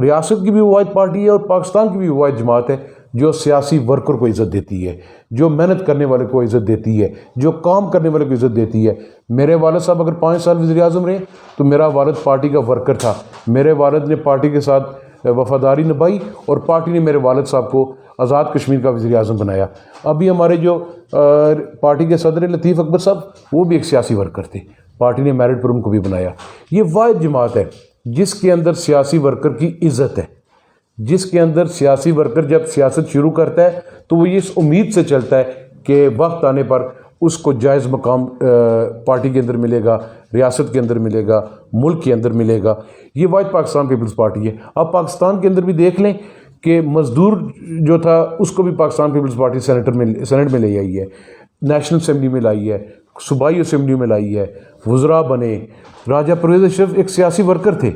ریاست کی بھی واحد پارٹی ہے اور پاکستان کی بھی واحد جماعت ہے جو سیاسی ورکر کو عزت دیتی ہے، جو محنت کرنے والے کو عزت دیتی ہے، جو کام کرنے والے کو عزت دیتی ہے۔ میرے والد صاحب اگر 5 سال وزیر اعظم رہے تو میرا والد پارٹی کا ورکر تھا، میرے والد نے پارٹی کے ساتھ وفاداری نبھائی اور پارٹی نے میرے والد صاحب کو آزاد کشمیر کا وزیر اعظم بنایا۔ ابھی ہمارے جو پارٹی کے صدر لطیف اکبر صاحب، وہ بھی ایک سیاسی ورکر تھے، پارٹی نے میرٹ پر ان کو بھی بنایا۔ یہ واحد جماعت ہے جس کے اندر سیاسی ورکر کی عزت ہے، جس کے اندر سیاسی ورکر جب سیاست شروع کرتا ہے تو وہ اس امید سے چلتا ہے کہ وقت آنے پر اس کو جائز مقام پارٹی کے اندر ملے گا، ریاست کے اندر ملے گا، ملک کے اندر ملے گا۔ یہ واحد پاکستان پیپلز پارٹی ہے۔ اب پاکستان کے اندر بھی دیکھ لیں کہ مزدور جو تھا اس کو بھی پاکستان پیپلز پارٹی سینٹ میں لے آئی ہے، نیشنل اسمبلی میں لائی ہے، صوبائی اسمبلی میں لائی ہے، وزراء بنے۔ راجہ پرویز اشرف ایک سیاسی ورکر تھے،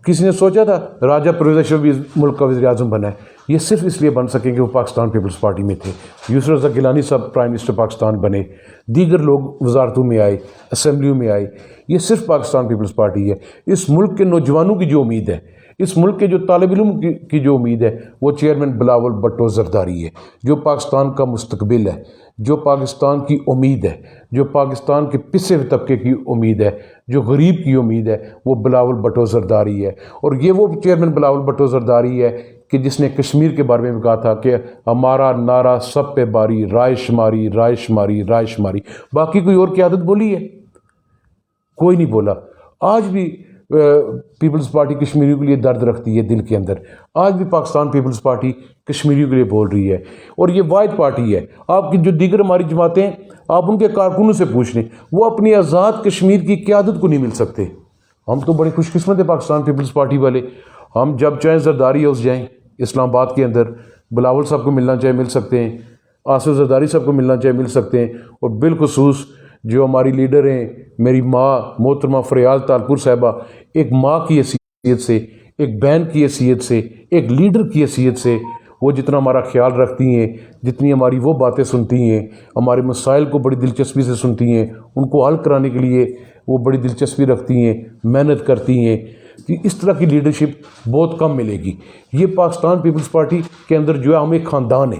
کسی نے سوچا تھا راجہ پرویز اشرف بھی ملک کا وزیر اعظم بنا ہے؟ یہ صرف اس لیے بن سکیں کہ وہ پاکستان پیپلز پارٹی میں تھے۔ یسر رضا گیلانی صاحب پرائم منسٹر پاکستان بنے، دیگر لوگ وزارتوں میں آئے، اسمبلیوں میں آئے، یہ صرف پاکستان پیپلز پارٹی ہے۔ اس ملک کے نوجوانوں کی جو امید ہے، اس ملک کے جو طالب علم کی جو امید ہے، وہ چیئرمین بلاول بھٹو زرداری ہے، جو پاکستان کا مستقبل ہے، جو پاکستان کی امید ہے، جو پاکستان کے پسے ہوئے طبقے کی امید ہے، جو غریب کی امید ہے، وہ بلاول بھٹو زرداری ہے۔ اور یہ وہ چیئرمین بلاول بھٹو زرداری ہے کہ جس نے کشمیر کے بارے میں بھی کہا تھا کہ ہمارا نعرہ سب پہ باری، رائے شماری، رائے شماری، رائے شماری۔ باقی کوئی اور قیادت بولی ہے؟ کوئی نہیں بولا۔ آج بھی پیپلز پارٹی کشمیریوں کے لیے درد رکھتی ہے دل کے اندر، آج بھی پاکستان پیپلز پارٹی کشمیریوں کے لیے بول رہی ہے، اور یہ واحد پارٹی ہے۔ آپ کی جو دیگر ہماری جماعتیں ہیں، آپ ان کے کارکنوں سے پوچھ لیں، وہ اپنی آزاد کشمیر کی قیادت کو نہیں مل سکتے۔ ہم تو بڑے خوش قسمت ہیں پاکستان پیپلز پارٹی والے، ہم جب چاہیں زرداری ہاؤس جائیں اسلام آباد کے اندر، بلاول صاحب کو ملنا چاہے مل سکتے ہیں، آصف زرداری صاحب کو ملنا چاہے مل سکتے ہیں، اور بالخصوص جو ہماری لیڈر ہیں، میری ماں محترمہ فریال تالپور صاحبہ، ایک ماں کی حیثیت سے، ایک بہن کی حیثیت سے، ایک لیڈر کی حیثیت سے وہ جتنا ہمارا خیال رکھتی ہیں، جتنی ہماری وہ باتیں سنتی ہیں، ہمارے مسائل کو بڑی دلچسپی سے سنتی ہیں، ان کو حل کرانے کے لیے وہ بڑی دلچسپی رکھتی ہیں، محنت کرتی ہیں، کہ اس طرح کی لیڈرشپ بہت کم ملے گی۔ یہ پاکستان پیپلز پارٹی کے اندر جو ہے ہم ایک خاندان ہے،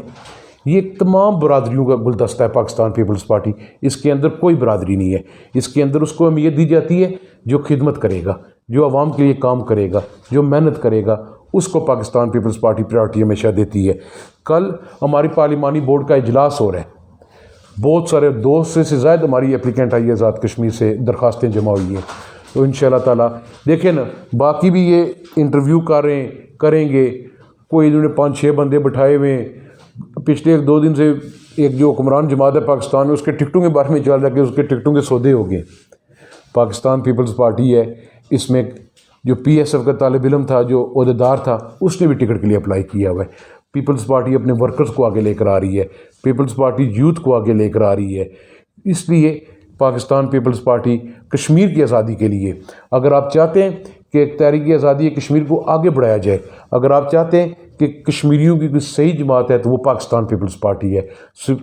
یہ تمام برادریوں کا گلدستہ ہے پاکستان پیپلز پارٹی، اس کے اندر کوئی برادری نہیں ہے۔ اس کے اندر اس کو اہمیت دی جاتی ہے جو خدمت کرے گا، جو عوام کے لیے کام کرے گا، جو محنت کرے گا، اس کو پاکستان پیپلز پارٹی پریورٹی ہمیشہ دیتی ہے۔ کل ہماری پارلیمانی بورڈ کا اجلاس ہو رہا ہے، بہت سارے 200 سے زائد ہماری اپلیکینٹ آئی ہے آزاد کشمیر سے، درخواستیں جمع ہوئی ہیں، تو انشاءاللہ تعالیٰ دیکھیں نا، باقی بھی یہ انٹرویو کریں گے، کوئی انہوں نے 5-6 بندے بٹھائے ہوئے ہیں۔ پچھلے 1-2 دن سے ایک جو حکمران جماعت ہے پاکستان میں، اس کے ٹکٹوں کے بارے میں چل رہا ہے کہ اس کے ٹکٹوں کے سودے ہو گئے۔ پاکستان پیپلز پارٹی ہے، اس میں جو پی ایس ایف کا طالب علم تھا، جو عہدیدار تھا، اس نے بھی ٹکٹ کے لیے اپلائی کیا ہوا ہے۔ پیپلز پارٹی اپنے ورکرز کو آگے لے کر آ رہی ہے، پیپلز پارٹی یوتھ کو آگے لے کر آ رہی ہے۔ اس لیے پاکستان پیپلز پارٹی کشمیر کی آزادی کے لیے، اگر آپ چاہتے ہیں کہ ایک تحریک آزادی کشمیر کو آگے بڑھایا جائے، اگر آپ چاہتے ہیں کہ کشمیریوں کی کوئی صحیح جماعت ہے تو وہ پاکستان پیپلز پارٹی ہے،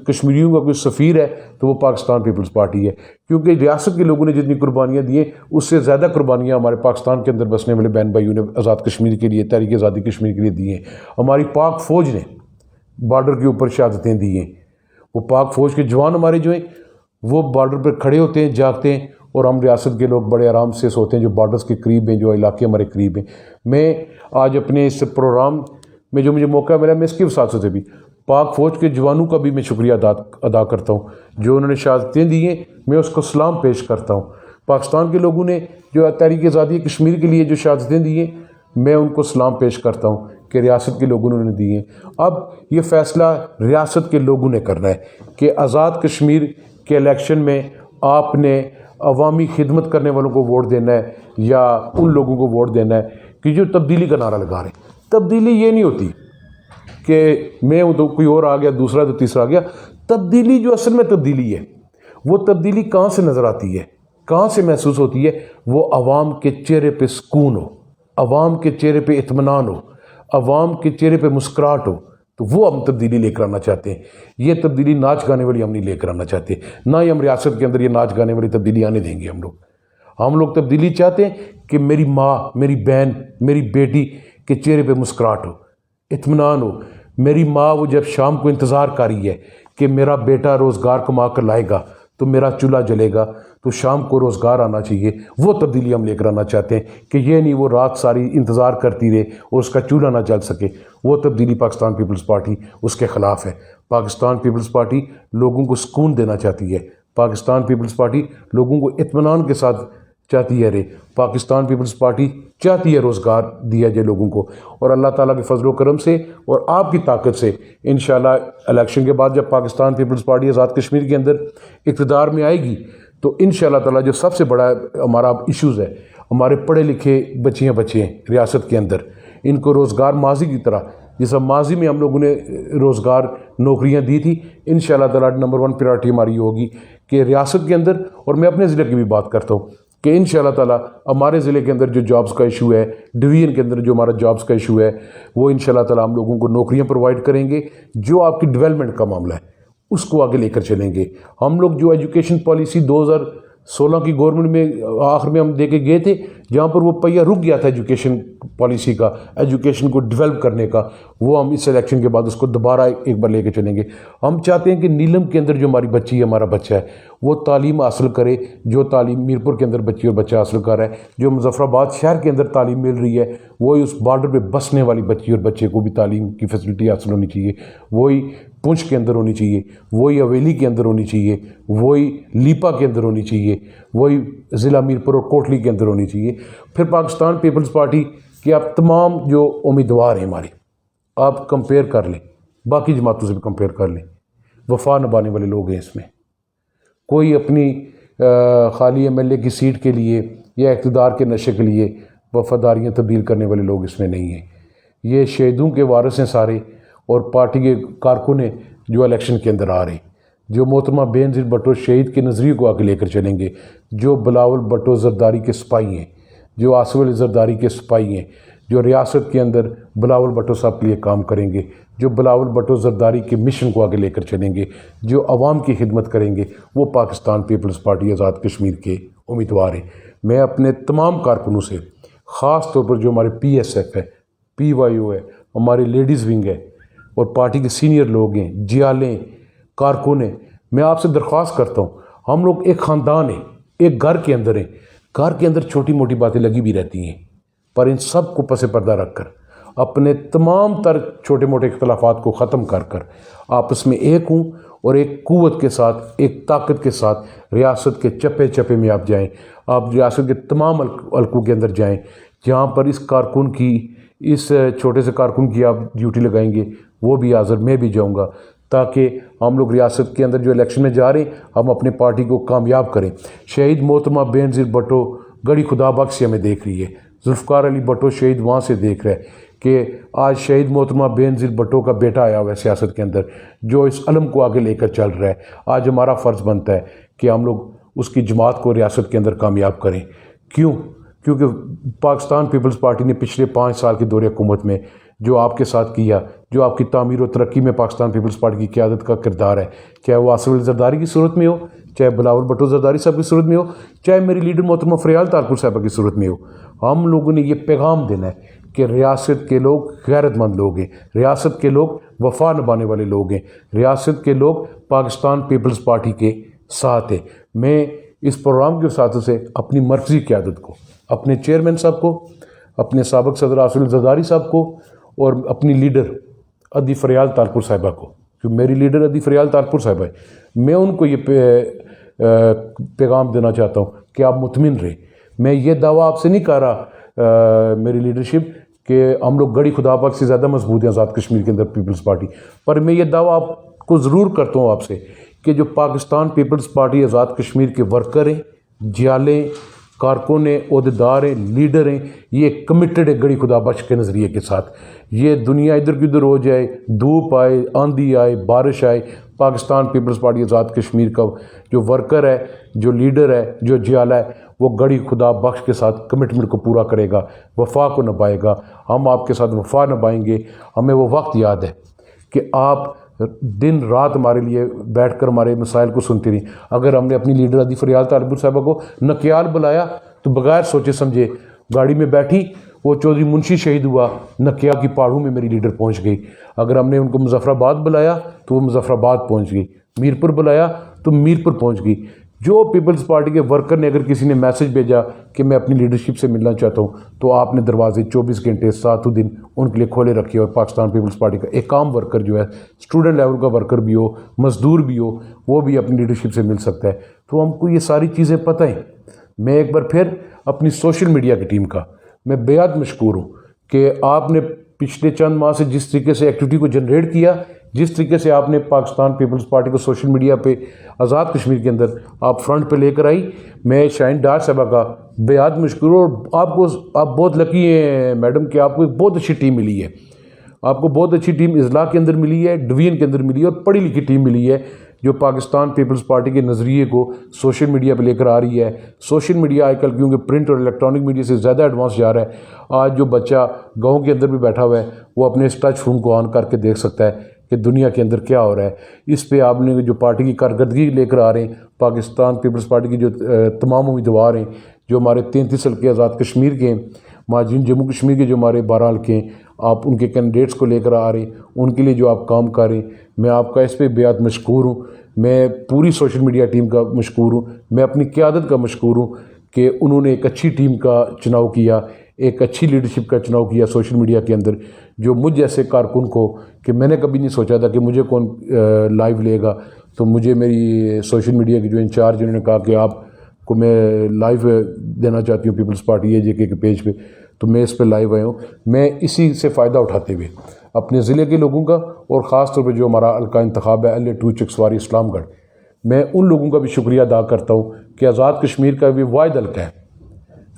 کشمیریوں کا کوئی سفیر ہے تو وہ پاکستان پیپلز پارٹی ہے، کیونکہ ریاست کے لوگوں نے جتنی قربانیاں دی ہیں اس سے زیادہ قربانیاں ہمارے پاکستان کے اندر بسنے والے بہن بھائیوں نے آزاد کشمیر کے لیے، تحریک آزادی کشمیر کے لیے دی ہیں۔ ہماری پاک فوج نے بارڈر کے اوپر شہادتیں دی ہیں، وہ پاک فوج کے جوان ہمارے جو ہیں وہ بارڈر پر کھڑے ہوتے ہیں، جاگتے ہیں، اور ہم ریاست کے لوگ بڑے آرام سے سوتے ہیں جو بارڈرز کے قریب ہیں، جو علاقے ہمارے قریب ہیں۔ میں آج اپنے اس پروگرام میں جو مجھے موقع ملا، میں اس کی وساطت سے بھی پاک فوج کے جوانوں کا بھی میں شکریہ ادا کرتا ہوں، جو انہوں نے شہادتیں دی ہیں، میں اس کو سلام پیش کرتا ہوں۔ پاکستان کے لوگوں نے جو تحریک آزادی کشمیر کے لیے جو شہادتیں دی ہیں، میں ان کو سلام پیش کرتا ہوں کہ ریاست کے لوگوں نے دی ہیں۔ اب یہ فیصلہ ریاست کے لوگوں نے کرنا ہے کہ آزاد کشمیر کے الیکشن میں آپ نے عوامی خدمت کرنے والوں کو ووٹ دینا ہے یا ان لوگوں کو ووٹ دینا ہے کہ جو تبدیلی کا نعرہ لگا رہے ہیں۔ تبدیلی یہ نہیں ہوتی کہ میں ہوں تو کوئی اور آ گیا، دوسرا تو تیسرا آ گیا۔ تبدیلی جو اصل میں تبدیلی ہے، وہ تبدیلی کہاں سے نظر آتی ہے، کہاں سے محسوس ہوتی ہے؟ وہ عوام کے چہرے پہ سکون ہو، عوام کے چہرے پہ اطمینان ہو، عوام کے چہرے پہ مسکراہٹ ہو، تو وہ ہم تبدیلی لے کر آنا چاہتے ہیں۔ یہ تبدیلی ناچ گانے والی ہم نہیں لے کر آنا چاہتے، نہ ہی ہم ریاست کے اندر یہ ناچ گانے والی تبدیلی آنے دیں گے۔ ہم لوگ تبدیلی چاہتے ہیں کہ میری ماں، میری بہن، میری بیٹی کے چہرے پہ مسکراہٹ ہو، اطمینان ہو۔ میری ماں وہ جب شام کو انتظار کر رہی ہے کہ میرا بیٹا روزگار کما کر لائے گا تو میرا چولہا جلے گا، تو شام کو روزگار آنا چاہیے۔ وہ تبدیلی ہم لے کر آنا چاہتے ہیں کہ یہ نہیں وہ رات ساری انتظار کرتی رہے اور اس کا چولہا نہ جل سکے۔ وہ تبدیلی پاکستان پیپلز پارٹی اس کے خلاف ہے۔ پاکستان پیپلز پارٹی لوگوں کو سکون دینا چاہتی ہے، پاکستان پیپلز پارٹی لوگوں کو اطمینان کے ساتھ چاہتی ہے پاکستان پیپلز پارٹی چاہتی ہے روزگار دیا جائے لوگوں کو، اور اللہ تعالیٰ کے فضل و کرم سے اور آپ کی طاقت سے انشاءاللہ الیکشن کے بعد جب پاکستان پیپلز پارٹی آزاد کشمیر کے اندر اقتدار میں آئے گی تو انشاءاللہ تعالیٰ جو سب سے بڑا ہمارا ایشوز ہے، ہمارے پڑھے لکھے بچے ہیں ریاست کے اندر، ان کو روزگار ماضی کی طرح جیسا ماضی میں ہم لوگوں نے روزگار نوکریاں دی تھی، انشاءاللہ تعالیٰ نمبر 1 پریورٹی ہماری ہوگی کہ ریاست کے اندر، اور میں اپنے ضلع کی بھی بات کرتا ہوں کہ انشاءاللہ تعالیٰ ہمارے ضلع کے اندر جو جابز کا ایشو ہے، ڈویژن کے اندر جو ہمارا جابز کا ایشو ہے، وہ انشاءاللہ تعالیٰ ہم لوگوں کو نوکریاں پرووائڈ کریں گے۔ جو آپ کی ڈیولپمنٹ کا معاملہ ہے اس کو آگے لے کر چلیں گے۔ ہم لوگ جو ایجوکیشن پالیسی 2016 کی گورنمنٹ میں آخر میں ہم دے کے گئے تھے، جہاں پر وہ پہیہ رک گیا تھا ایجوکیشن پالیسی کا، ایجوکیشن کو ڈیولپ کرنے کا، وہ ہم اس الیکشن کے بعد اس کو دوبارہ ایک بار لے کے چلیں گے۔ ہم چاہتے ہیں کہ نیلم کے اندر جو ہماری بچی ہے، ہمارا بچہ ہے، وہ تعلیم حاصل کرے، جو تعلیم میرپور کے اندر بچی اور بچہ حاصل کر رہا ہے، جو مظفر آباد شہر کے اندر تعلیم مل رہی ہے، وہی اس بارڈر پہ بسنے والی بچی اور بچے کو بھی تعلیم کی فیسلٹی حاصل ہونی چاہیے، وہی پونچھ کے اندر ہونی چاہیے، وہی حویلی کے اندر ہونی چاہیے، وہی لیپا کے اندر ہونی چاہیے، وہی ضلع میرپور اور کوٹلی کے اندر ہونی چاہیے۔ پھر پاکستان پیپلز پارٹی کے آپ تمام جو امیدوار ہیں ہمارے، آپ کمپیئر کر لیں، باقی جماعتوں سے بھی کمپیئر کر لیں، وفا نبھانے والے لوگ ہیں اس میں۔ کوئی اپنی خالی ایم ایل اے کی سیٹ کے لیے یا اقتدار کے نشے کے لیے وفاداریاں تبدیل کرنے والے لوگ اس میں نہیں ہیں۔ یہ شہیدوں کے وارث ہیں سارے، اور پارٹی کے کارکن ہیں جو الیکشن کے اندر آ رہے ہیں، جو محترمہ بے نظیر بھٹو شہید کے نظریے کو آگے لے کر چلیں گے، جو بلاول بھٹو زرداری کے سپاہی ہیں، جو آصف علی زرداری کے سپاہی ہیں، جو ریاست کے اندر بلاول بھٹو صاحب کے لیے کام کریں گے، جو بلاول بھٹو زرداری کے مشن کو آگے لے کر چلیں گے، جو عوام کی خدمت کریں گے، وہ پاکستان پیپلز پارٹی آزاد کشمیر کے امیدوار ہیں۔ میں اپنے تمام کارکنوں سے، خاص طور پر جو ہمارے پی ایس ایف ہے، پی وائی او ہے، ہمارے لیڈیز ونگ ہے، اور پارٹی کے سینئر لوگ ہیں، جیالیں، کارکن ہیں، میں آپ سے درخواست کرتا ہوں، ہم لوگ ایک خاندان ہیں، ایک گھر کے اندر ہیں، گھر کے اندر چھوٹی موٹی باتیں لگی بھی رہتی ہیں، پر ان سب کو پس پردہ رکھ کر اپنے تمام تر چھوٹے موٹے اختلافات کو ختم کر کر آپس میں ایک ہوں، اور ایک قوت کے ساتھ، ایک طاقت کے ساتھ ریاست کے چپے چپے میں آپ جائیں، آپ ریاست کے تمام حلقوں کے اندر جائیں، جہاں پر اس کارکن کی، اس چھوٹے سے کارکن کی آپ ڈیوٹی لگائیں گے، وہ بھی حاضر، میں بھی جاؤں گا، تاکہ ہم لوگ ریاست کے اندر جو الیکشن میں جا رہے ہیں ہم اپنے پارٹی کو کامیاب کریں۔ شہید محترمہ بے نظیر بھٹو گڑھی خدا بخش سے ہمیں دیکھ رہی ہے، ذوالفقار علی بھٹو شہید وہاں سے دیکھ رہے ہیں کہ آج شہید محترمہ بے نظیر بھٹو کا بیٹا آیا ہوا ہے سیاست کے اندر، جو اس علم کو آگے لے کر چل رہا ہے۔ آج ہمارا فرض بنتا ہے کہ ہم لوگ اس کی جماعت کو ریاست کے اندر کامیاب کریں۔ کیونکہ پاکستان پیپلز پارٹی نے پچھلے 5 سال کے دور حکومت میں جو آپ کے ساتھ کیا، جو آپ کی تعمیر و ترقی میں پاکستان پیپلز پارٹی کی قیادت کا کردار ہے، چاہے وہ آصف علی زرداری کی صورت میں ہو، چاہے بلاول بھٹو زرداری صاحب کی صورت میں ہو، چاہے میری لیڈر محترمہ فریال تالپور صاحبہ کی صورت میں ہو، ہم لوگوں نے یہ پیغام دینا ہے کہ ریاست کے لوگ غیرت مند لوگ ہیں، ریاست کے لوگ وفا نبھانے والے لوگ ہیں، ریاست کے لوگ پاکستان پیپلز پارٹی کے ساتھ ہیں۔ میں اس پروگرام کے ساتھ سے اپنی مرکزی قیادت کو، اپنے چیئرمین صاحب کو، اپنے سابق صدر آصف علی زرداری صاحب کو، اور اپنی لیڈر ادی فریال تالپور صاحبہ کو، جو میری لیڈر ادی فریال تالپور صاحبہ ہے، میں ان کو یہ پیغام دینا چاہتا ہوں کہ آپ مطمئن رہیں۔ میں یہ دعویٰ آپ سے نہیں کر رہا میری لیڈرشپ کہ ہم لوگ گڑھی خدا بخش سے زیادہ مضبوط ہیں آزاد کشمیر کے اندر پیپلز پارٹی، پر میں یہ دعویٰ آپ کو ضرور کرتا ہوں آپ سے کہ جو پاکستان پیپلز پارٹی آزاد کشمیر کے ورکر ہیں، جیالیں، کارکن ہیں، عہدیدار ہیں، لیڈر ہیں، یہ کمیٹڈ ہے گڑھی خدا بخش کے نظریے کے ساتھ۔ یہ دنیا ادھر کی ادھر ہو جائے، دھوپ آئے، آندھی آئے، بارش آئے، پاکستان پیپلز پارٹی آزاد کشمیر کا جو ورکر ہے، جو لیڈر ہے، جو جیالہ ہے، وہ گڑھی خدا بخش کے ساتھ کمٹمنٹ کو پورا کرے گا، وفا کو نبھائے گا۔ ہم آپ کے ساتھ وفا نبھائیں گے۔ ہمیں وہ وقت یاد ہے کہ آپ دن رات ہمارے لیے بیٹھ کر ہمارے مسائل کو سنتی رہیں۔ اگر ہم نے اپنی لیڈر ادی فریال تالپور صاحبہ کو نکیال بلایا تو بغیر سوچے سمجھے گاڑی میں بیٹھی، وہ چودھری منشی شہید ہوا، نکیال کی پہاڑوں میں میری لیڈر پہنچ گئی۔ اگر ہم نے ان کو مظفر آباد بلایا تو وہ مظفر آباد پہنچ گئی، میرپور بلایا تو میرپور پہنچ گئی۔ جو پیپلز پارٹی کے ورکر نے اگر کسی نے میسج بھیجا کہ میں اپنی لیڈرشپ سے ملنا چاہتا ہوں، تو آپ نے دروازے 24 گھنٹے 7 دن ان کے لیے کھولے رکھے۔ اور پاکستان پیپلز پارٹی کا ایک عام ورکر جو ہے، اسٹوڈنٹ لیول کا ورکر بھی ہو، مزدور بھی ہو، وہ بھی اپنی لیڈرشپ سے مل سکتا ہے۔ تو ہم کو یہ ساری چیزیں پتہ ہیں، میں ایک بار پھر اپنی سوشل میڈیا کی ٹیم کا میں بیعت مشکور ہوں کہ آپ نے پچھلے چند ماہ سے جس طریقے سے ایکٹیویٹی کو جنریٹ کیا، جس طریقے سے آپ نے پاکستان پیپلز پارٹی کو سوشل میڈیا پہ آزاد کشمیر کے اندر آپ فرنٹ پہ لے کر آئی، میں شاہین ڈار صاحبہ کا بیعت مشکور ہوں۔ اور آپ بہت لکی ہیں میڈم کہ آپ کو ایک بہت اچھی ٹیم ملی ہے، آپ کو بہت اچھی ٹیم اضلاع کے اندر ملی ہے، ڈویژن کے اندر ملی ہے، اور پڑھی لکھی ٹیم ملی ہے جو پاکستان پیپلز پارٹی کے نظریے کو سوشل میڈیا پہ لے کر آ رہی ہے۔ سوشل میڈیا آج کل کیونکہ پرنٹ اور الیکٹرانک میڈیا سے زیادہ ایڈوانس جا رہا ہے، آج جو بچہ گاؤں کے اندر بھی بیٹھا ہوا ہے وہ اپنے اس ٹچ فون کو آن کر کے دیکھ سکتا ہے کہ دنیا کے اندر کیا ہو رہا ہے۔ اس پہ آپ نے جو پارٹی کی کارکردگی لے کر آ رہے ہیں، پاکستان پیپلز پارٹی کی جو تمام امیدوار ہیں، جو ہمارے 33 حلقے آزاد کشمیر کے ہیں، مہاجرین جموں کشمیر کے جو ہمارے 12 حلقے ہیں، آپ ان کے کینڈیڈیٹس کو لے کر آ رہے ہیں، ان کے لیے جو آپ کام کر رہے ہیں، میں آپ کا اس پہ بیعت مشکور ہوں۔ میں پوری سوشل میڈیا ٹیم کا مشکور ہوں، میں اپنی قیادت کا مشکور ہوں کہ انہوں نے ایک اچھی ٹیم کا چناؤ کیا، ایک اچھی لیڈرشپ کا چناؤ کیا سوشل میڈیا کے اندر، جو مجھ جیسے کارکن کو کہ میں نے کبھی نہیں سوچا تھا کہ مجھے کون لائیو لے گا، تو مجھے میری سوشل میڈیا کی جو انچارج انہوں نے کہا کہ آپ کو میں لائیو دینا چاہتی ہوں پیپلز پارٹی AJK کے پیج پہ، تو میں اس پہ لائیو آیا ہوں۔ میں اسی سے فائدہ اٹھاتے ہوئے اپنے ضلع کے لوگوں کا، اور خاص طور پہ جو ہمارا حلقہ انتخاب ہے LA2 چکسواری اسلام گڑھ، میں ان لوگوں کا بھی شکریہ ادا کرتا ہوں کہ آزاد کشمیر کا بھی واحد حلقہ ہے،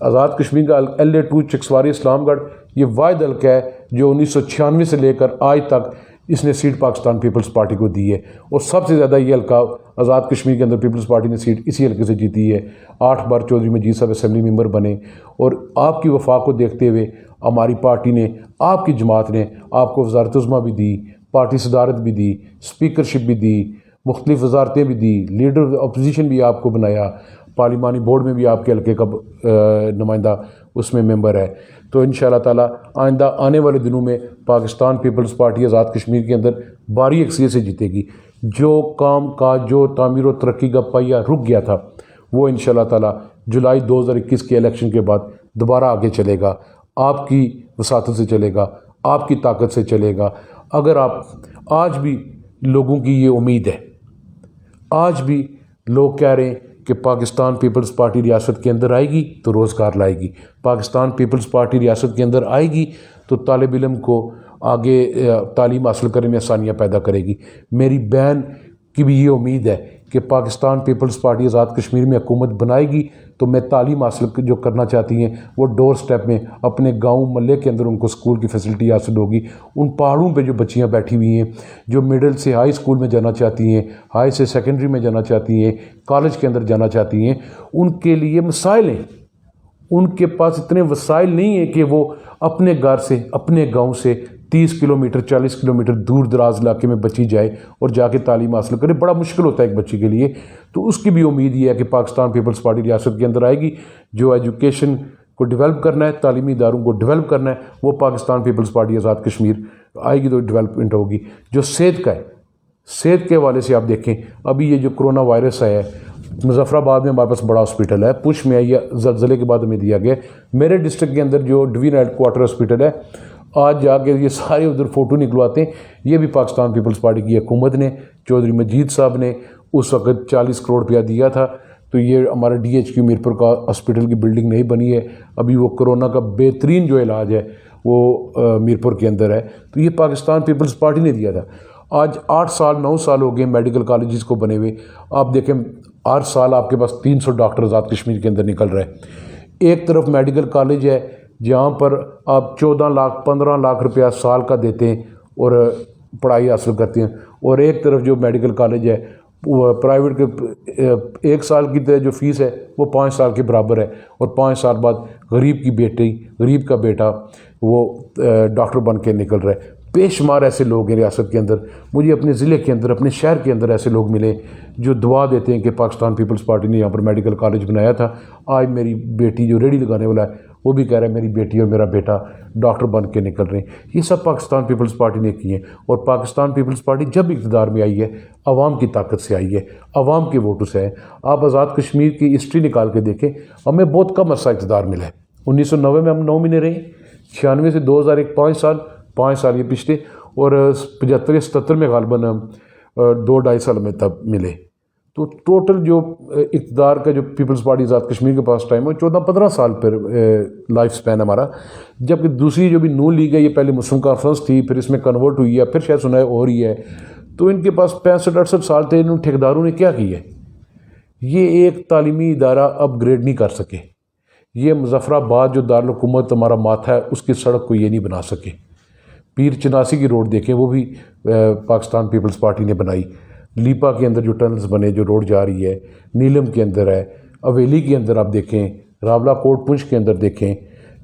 آزاد کشمیر کا LA2 چکسواری اسلام گڑھ یہ واحد حلقہ ہے جو 1996 سے لے کر آج تک اس نے سیٹ پاکستان پیپلز پارٹی کو دی ہے، اور سب سے زیادہ یہ حلقہ آزاد کشمیر کے اندر پیپلز پارٹی نے سیٹ اسی حلقے سے جیتی ہے۔ 8 بار چودھری مجید صاحب اسمبلی ممبر بنے، اور آپ کی وفاق کو دیکھتے ہوئے ہماری پارٹی نے، آپ کی جماعت نے آپ کو وزارت عظمیٰ بھی دی، پارٹی صدارت بھی دی، اسپیکرشپ بھی دی، مختلف وزارتیں بھی دی، لیڈر اپوزیشن بھی آپ کو بنایا، پارلیمانی بورڈ میں بھی آپ کے حلقے کا نمائندہ اس میں ممبر ہے۔ تو انشاءاللہ تعالی آئندہ آنے والے دنوں میں پاکستان پیپلز پارٹی آزاد کشمیر کے اندر بھاری اکثریت سے جیتے گی۔ جو کام کاج، جو تعمیر و ترقی کا پہیہ رک گیا تھا، وہ انشاءاللہ تعالی جولائی 2021 کے الیکشن کے بعد دوبارہ آگے چلے گا، آپ کی وساطت سے چلے گا، آپ کی طاقت سے چلے گا۔ اگر آپ آج بھی لوگوں کی یہ امید ہے، آج بھی لوگ کہہ رہے ہیں کہ پاکستان پیپلز پارٹی ریاست کے اندر آئے گی تو روزگار لائے گی، پاکستان پیپلز پارٹی ریاست کے اندر آئے گی تو طالب علم کو آگے تعلیم حاصل کرنے میں آسانیاں پیدا کرے گی۔ میری بہن کی بھی یہ امید ہے کہ پاکستان پیپلز پارٹی آزاد کشمیر میں حکومت بنائے گی تو میں تعلیم حاصل جو کرنا چاہتی ہیں وہ ڈور سٹیپ میں اپنے گاؤں محلے کے اندر ان کو اسکول کی فیسلٹی حاصل ہوگی۔ ان پہاڑوں پہ جو بچیاں بیٹھی ہوئی ہیں، جو مڈل سے ہائی اسکول میں جانا چاہتی ہیں، ہائی سے سیکنڈری میں جانا چاہتی ہیں، کالج کے اندر جانا چاہتی ہیں، ان کے لیے مسائل ہیں، ان کے پاس اتنے وسائل نہیں ہیں کہ وہ اپنے گھر سے، اپنے گاؤں سے 30 کلومیٹر 40 کلومیٹر دور دراز علاقے میں بچی جائے اور جا کے تعلیم حاصل کرے، بڑا مشکل ہوتا ہے ایک بچی کے لیے۔ تو اس کی بھی امید یہ ہے کہ پاکستان پیپلز پارٹی ریاست کے اندر آئے گی، جو ایجوکیشن کو ڈیولپ کرنا ہے، تعلیمی اداروں کو ڈیولپ کرنا ہے، وہ پاکستان پیپلز پارٹی آزاد کشمیر آئے گی تو ڈیولپمنٹ ہوگی۔ جو صحت کا ہے، صحت کے حوالے سے آپ دیکھیں، ابھی یہ جو کرونا وائرس آیا ہے، مظفر آباد میں ہمارے پاس بڑا ہاسپٹل ہے، پوچھ میں آئی ہے، زلزلے کے بعد ہمیں دیا گیا۔ میرے ڈسٹرکٹ کے اندر جو ڈویژن ہیڈ کوارٹر ہاسپٹل ہے، آج جا کے یہ سارے ادھر فوٹو نکلواتے ہیں، یہ بھی پاکستان پیپلز پارٹی کی حکومت نے، چودھری مجید صاحب نے اس وقت 40 کروڑ روپیہ دیا تھا، تو یہ ہمارا DHQ میرپور کا ہاسپٹل کی بلڈنگ نہیں بنی ہے، ابھی وہ کرونا کا بہترین جو علاج ہے وہ میرپور کے اندر ہے، تو یہ پاکستان پیپلز پارٹی نے دیا تھا۔ آج 8 سال 9 سال ہو گئے میڈیکل کالجز کو بنے ہوئے، آپ دیکھیں ہر سال آپ کے پاس 300 ڈاکٹر آزاد کشمیر کے اندر نکل رہے ہیں۔ ایک طرف میڈیکل کالج ہے جہاں پر آپ 14 لاکھ 15 لاکھ روپیہ سال کا دیتے ہیں اور پڑھائی حاصل کرتے ہیں، اور ایک طرف جو میڈیکل کالج ہے وہ پرائیویٹ کے 1 سال کی جو فیس ہے وہ 5 سال کے برابر ہے، اور 5 سال بعد غریب کی بیٹی، غریب کا بیٹا وہ ڈاکٹر بن کے نکل رہا ہے۔ بے شمار ایسے لوگ ہیں ریاست کے اندر، مجھے اپنے ضلع کے اندر، اپنے شہر کے اندر ایسے لوگ ملے جو دعا دیتے ہیں کہ پاکستان پیپلز پارٹی نے یہاں پر میڈیکل کالج بنایا تھا، آج میری بیٹی جو ریڑھی لگانے والا ہے وہ بھی کہہ رہا ہے میری بیٹی اور میرا بیٹا ڈاکٹر بن کے نکل رہے ہیں۔ یہ سب پاکستان پیپلز پارٹی نے کی ہیں، اور پاکستان پیپلز پارٹی جب اقتدار میں آئی ہے عوام کی طاقت سے آئی ہے، عوام کے ووٹوں سے ہے۔ آپ آزاد کشمیر کی ہسٹری نکال کے دیکھیں، ہمیں بہت کم عرصہ اقتدار ملا ہے۔ 1990 میں ہم 9 مہینے رہے، 96 سے 2001 5 سال یہ پچھلے، اور 75 یا 77 میں غالباً 2-2.5 سال میں تب ملے۔ تو ٹوٹل جو اقتدار کا جو پیپلز پارٹی آزاد کشمیر کے پاس ٹائم ہے 14-15 سال پر لائف سپین ہمارا. جبکہ دوسری جو بھی نون لیگ ہے یہ پہلے مسلم کانفرنس تھی, پھر اس میں کنورٹ ہوئی ہے, پھر شاید سنا ہے ہو رہی ہے. تو ان کے پاس 65-68 سال تھے. ان ٹھیکیداروں نے کیا کی ہے؟ یہ ایک تعلیمی ادارہ اپ گریڈ نہیں کر سکے. یہ مظفر آباد جو دارالحکومت ہمارا ماتھا ہے اس کی سڑک کو یہ نہیں بنا سکے. پیر چناسی کی روڈ دیکھیں, وہ بھی پاکستان پیپلز پارٹی نے بنائی. لیپا کے اندر جو ٹنلز بنے, جو روڈ جا رہی ہے, نیلم کے اندر ہے, اویلی کے اندر آپ دیکھیں, راولہ کوٹ پنچ کے اندر دیکھیں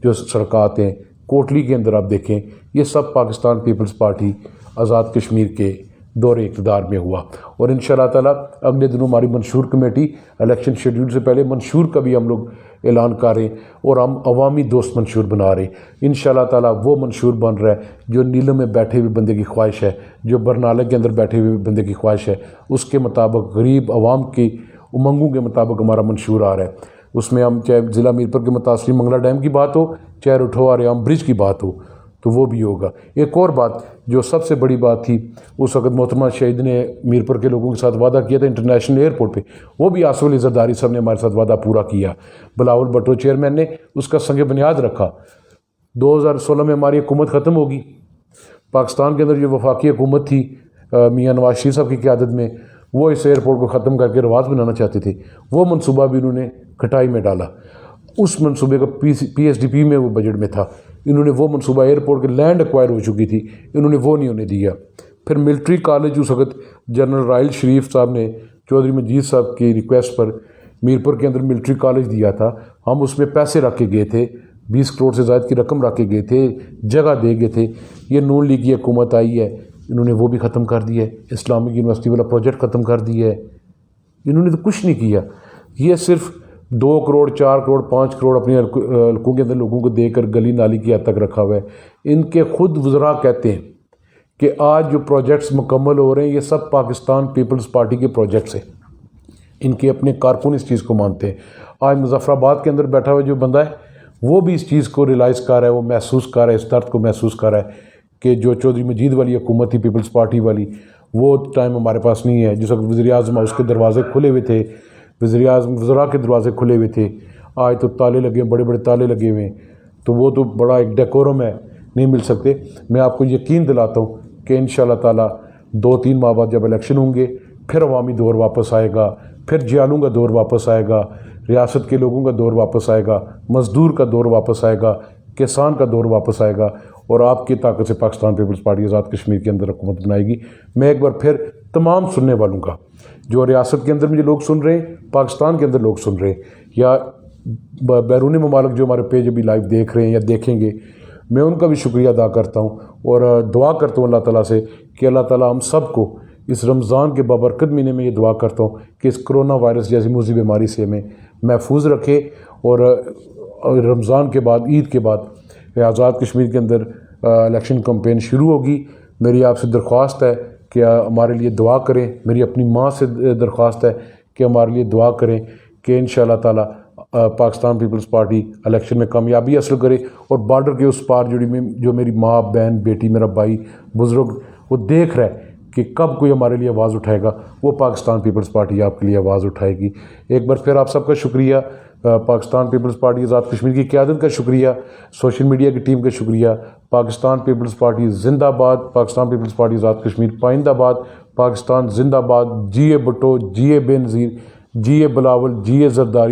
جو سڑکات ہیں, کوٹلی کے اندر آپ دیکھیں, یہ سب پاکستان پیپلز پارٹی آزاد کشمیر کے دور اقتدار میں ہوا. اور انشاءاللہ تعالیٰ اگلے دنوں ہماری منشور کمیٹی الیکشن شیڈیول سے پہلے منشور کا بھی ہم لوگ اعلان کر رہے ہیں, اور ہم عوامی دوست منشور بنا رہے ہیں. انشاءاللہ تعالیٰ وہ منشور بن رہا ہے جو نیلم میں بیٹھے ہوئے بندے کی خواہش ہے, جو برنالہ کے اندر بیٹھے ہوئے بندے کی خواہش ہے, اس کے مطابق غریب عوام کی امنگوں کے مطابق ہمارا منشور آ رہا ہے. اس میں ہم چاہے ضلع میرپور کے متاثرین منگلہ ڈیم کی بات ہو, چاہے رٹھوار ریام برج کی بات ہو, تو وہ بھی ہوگا. ایک اور بات جو سب سے بڑی بات تھی, اس وقت محترمہ شہید نے میرپور کے لوگوں کے ساتھ وعدہ کیا تھا انٹرنیشنل ایئرپورٹ پہ, وہ بھی آصف علی زرداری صاحب نے ہمارے ساتھ وعدہ پورا کیا. بلاول بھٹو چیئرمین نے اس کا سنگ بنیاد رکھا. 2016 میں ہماری حکومت ختم ہوگی. پاکستان کے اندر جو وفاقی حکومت تھی میاں نواز شریف صاحب کی قیادت میں, وہ اس ایئرپورٹ کو ختم کر کے رواز بنانا چاہتے تھے. وہ منصوبہ بھی انہوں نے کھٹائی میں ڈالا. اس منصوبے کا پی ایس ڈی پی میں وہ بجٹ میں تھا. انہوں نے وہ منصوبہ, ایئرپورٹ کے لینڈ ایکوائر ہو چکی تھی, انہوں نے وہ نہیں ہونے دیا. پھر ملٹری کالج اس وقت جنرل رائل شریف صاحب نے چودھری مجید صاحب کی ریکویسٹ پر میرپور کے اندر ملٹری کالج دیا تھا. ہم اس میں پیسے رکھ کے گئے تھے, 20 کروڑ سے زائد کی رقم رکھ کے گئے تھے, جگہ دے گئے تھے. یہ نون لیگ کی حکومت آئی ہے, انہوں نے وہ بھی ختم کر دیا ہے. اسلامک یونیورسٹی والا پروجیکٹ ختم کر دیا ہے. انہوں نے تو کچھ نہیں کیا. یہ صرف 2 کروڑ 4 کروڑ 5 کروڑ اپنے حلقوں کے اندر لوگوں کو دے کر گلی نالی کی حد تک رکھا ہوا ہے. ان کے خود وزراء کہتے ہیں کہ آج جو پروجیکٹس مکمل ہو رہے ہیں یہ سب پاکستان پیپلز پارٹی کے پروجیکٹس ہیں. ان کے اپنے کارکن اس چیز کو مانتے ہیں. آج مظفر آباد کے اندر بیٹھا ہوا جو بندہ ہے وہ بھی اس چیز کو ریلائز کر رہا ہے, وہ محسوس کر رہا ہے, اس درد کو محسوس کر رہا ہے کہ جو چودھری مجید والی حکومت تھی پیپلز پارٹی والی, وہ ٹائم ہمارے پاس نہیں ہے. جس وقت وزیر اعظم اس کے دروازے کھلے ہوئے تھے, وزیر اعظم وزراء کے دروازے کھلے ہوئے تھے, آج تو تالے لگے ہیں, بڑے بڑے تالے لگے ہوئے ہیں. تو وہ تو بڑا ایک ڈیکورم ہے, نہیں مل سکتے. میں آپ کو یقین دلاتا ہوں کہ انشاءاللہ تعالیٰ 2-3 ماہ بعد جب الیکشن ہوں گے, پھر عوامی دور واپس آئے گا, پھر جیالوں کا دور واپس آئے گا, ریاست کے لوگوں کا دور واپس آئے گا, مزدور کا دور واپس آئے گا, کسان کا دور واپس آئے گا, اور آپ کی طاقت سے پاکستان پیپلز پارٹی آزاد کشمیر کے اندر حکومت بنائے گی. میں ایک بار پھر تمام سننے والوں کا, جو ریاست کے اندر مجھے لوگ سن رہے ہیں, پاکستان کے اندر لوگ سن رہے ہیں, یا بیرونی ممالک جو ہمارے پیج ابھی لائیو دیکھ رہے ہیں یا دیکھیں گے, میں ان کا بھی شکریہ ادا کرتا ہوں. اور دعا کرتا ہوں اللہ تعالیٰ سے کہ اللہ تعالیٰ ہم سب کو اس رمضان کے بابرکت مہینے میں یہ دعا کرتا ہوں کہ اس کرونا وائرس جیسی موذی بیماری سے ہمیں محفوظ رکھے. اور رمضان کے بعد, عید کے بعد آزاد کشمیر کے اندر الیکشن کمپین شروع ہوگی. میری آپ سے درخواست ہے کہ ہمارے لیے دعا کریں. میری اپنی ماں سے درخواست ہے کہ ہمارے لیے دعا کریں کہ انشاءاللہ تعالیٰ پاکستان پیپلز پارٹی الیکشن میں کامیابی حاصل کرے. اور بارڈر کے اس پار جو میری ماں, بہن, بیٹی, میرا بھائی, بزرگ وہ دیکھ رہا ہے کہ کب کوئی ہمارے لیے آواز اٹھائے گا, وہ پاکستان پیپلز پارٹی آپ کے لیے آواز اٹھائے گی. ایک بار پھر آپ سب کا شکریہ, پاکستان پیپلز پارٹی آزاد کشمیر کی قیادت کا شکریہ, سوشل میڈیا کی ٹیم کا شکریہ. پاکستان پیپلز پارٹی زندہ باد, پاکستان پیپلز پارٹی آزاد کشمیر پائندہ باد, پاکستان زندہ باد. جی اے بھٹو, جی اے بے نظیر, جی اے بلاول, جی اے زرداری.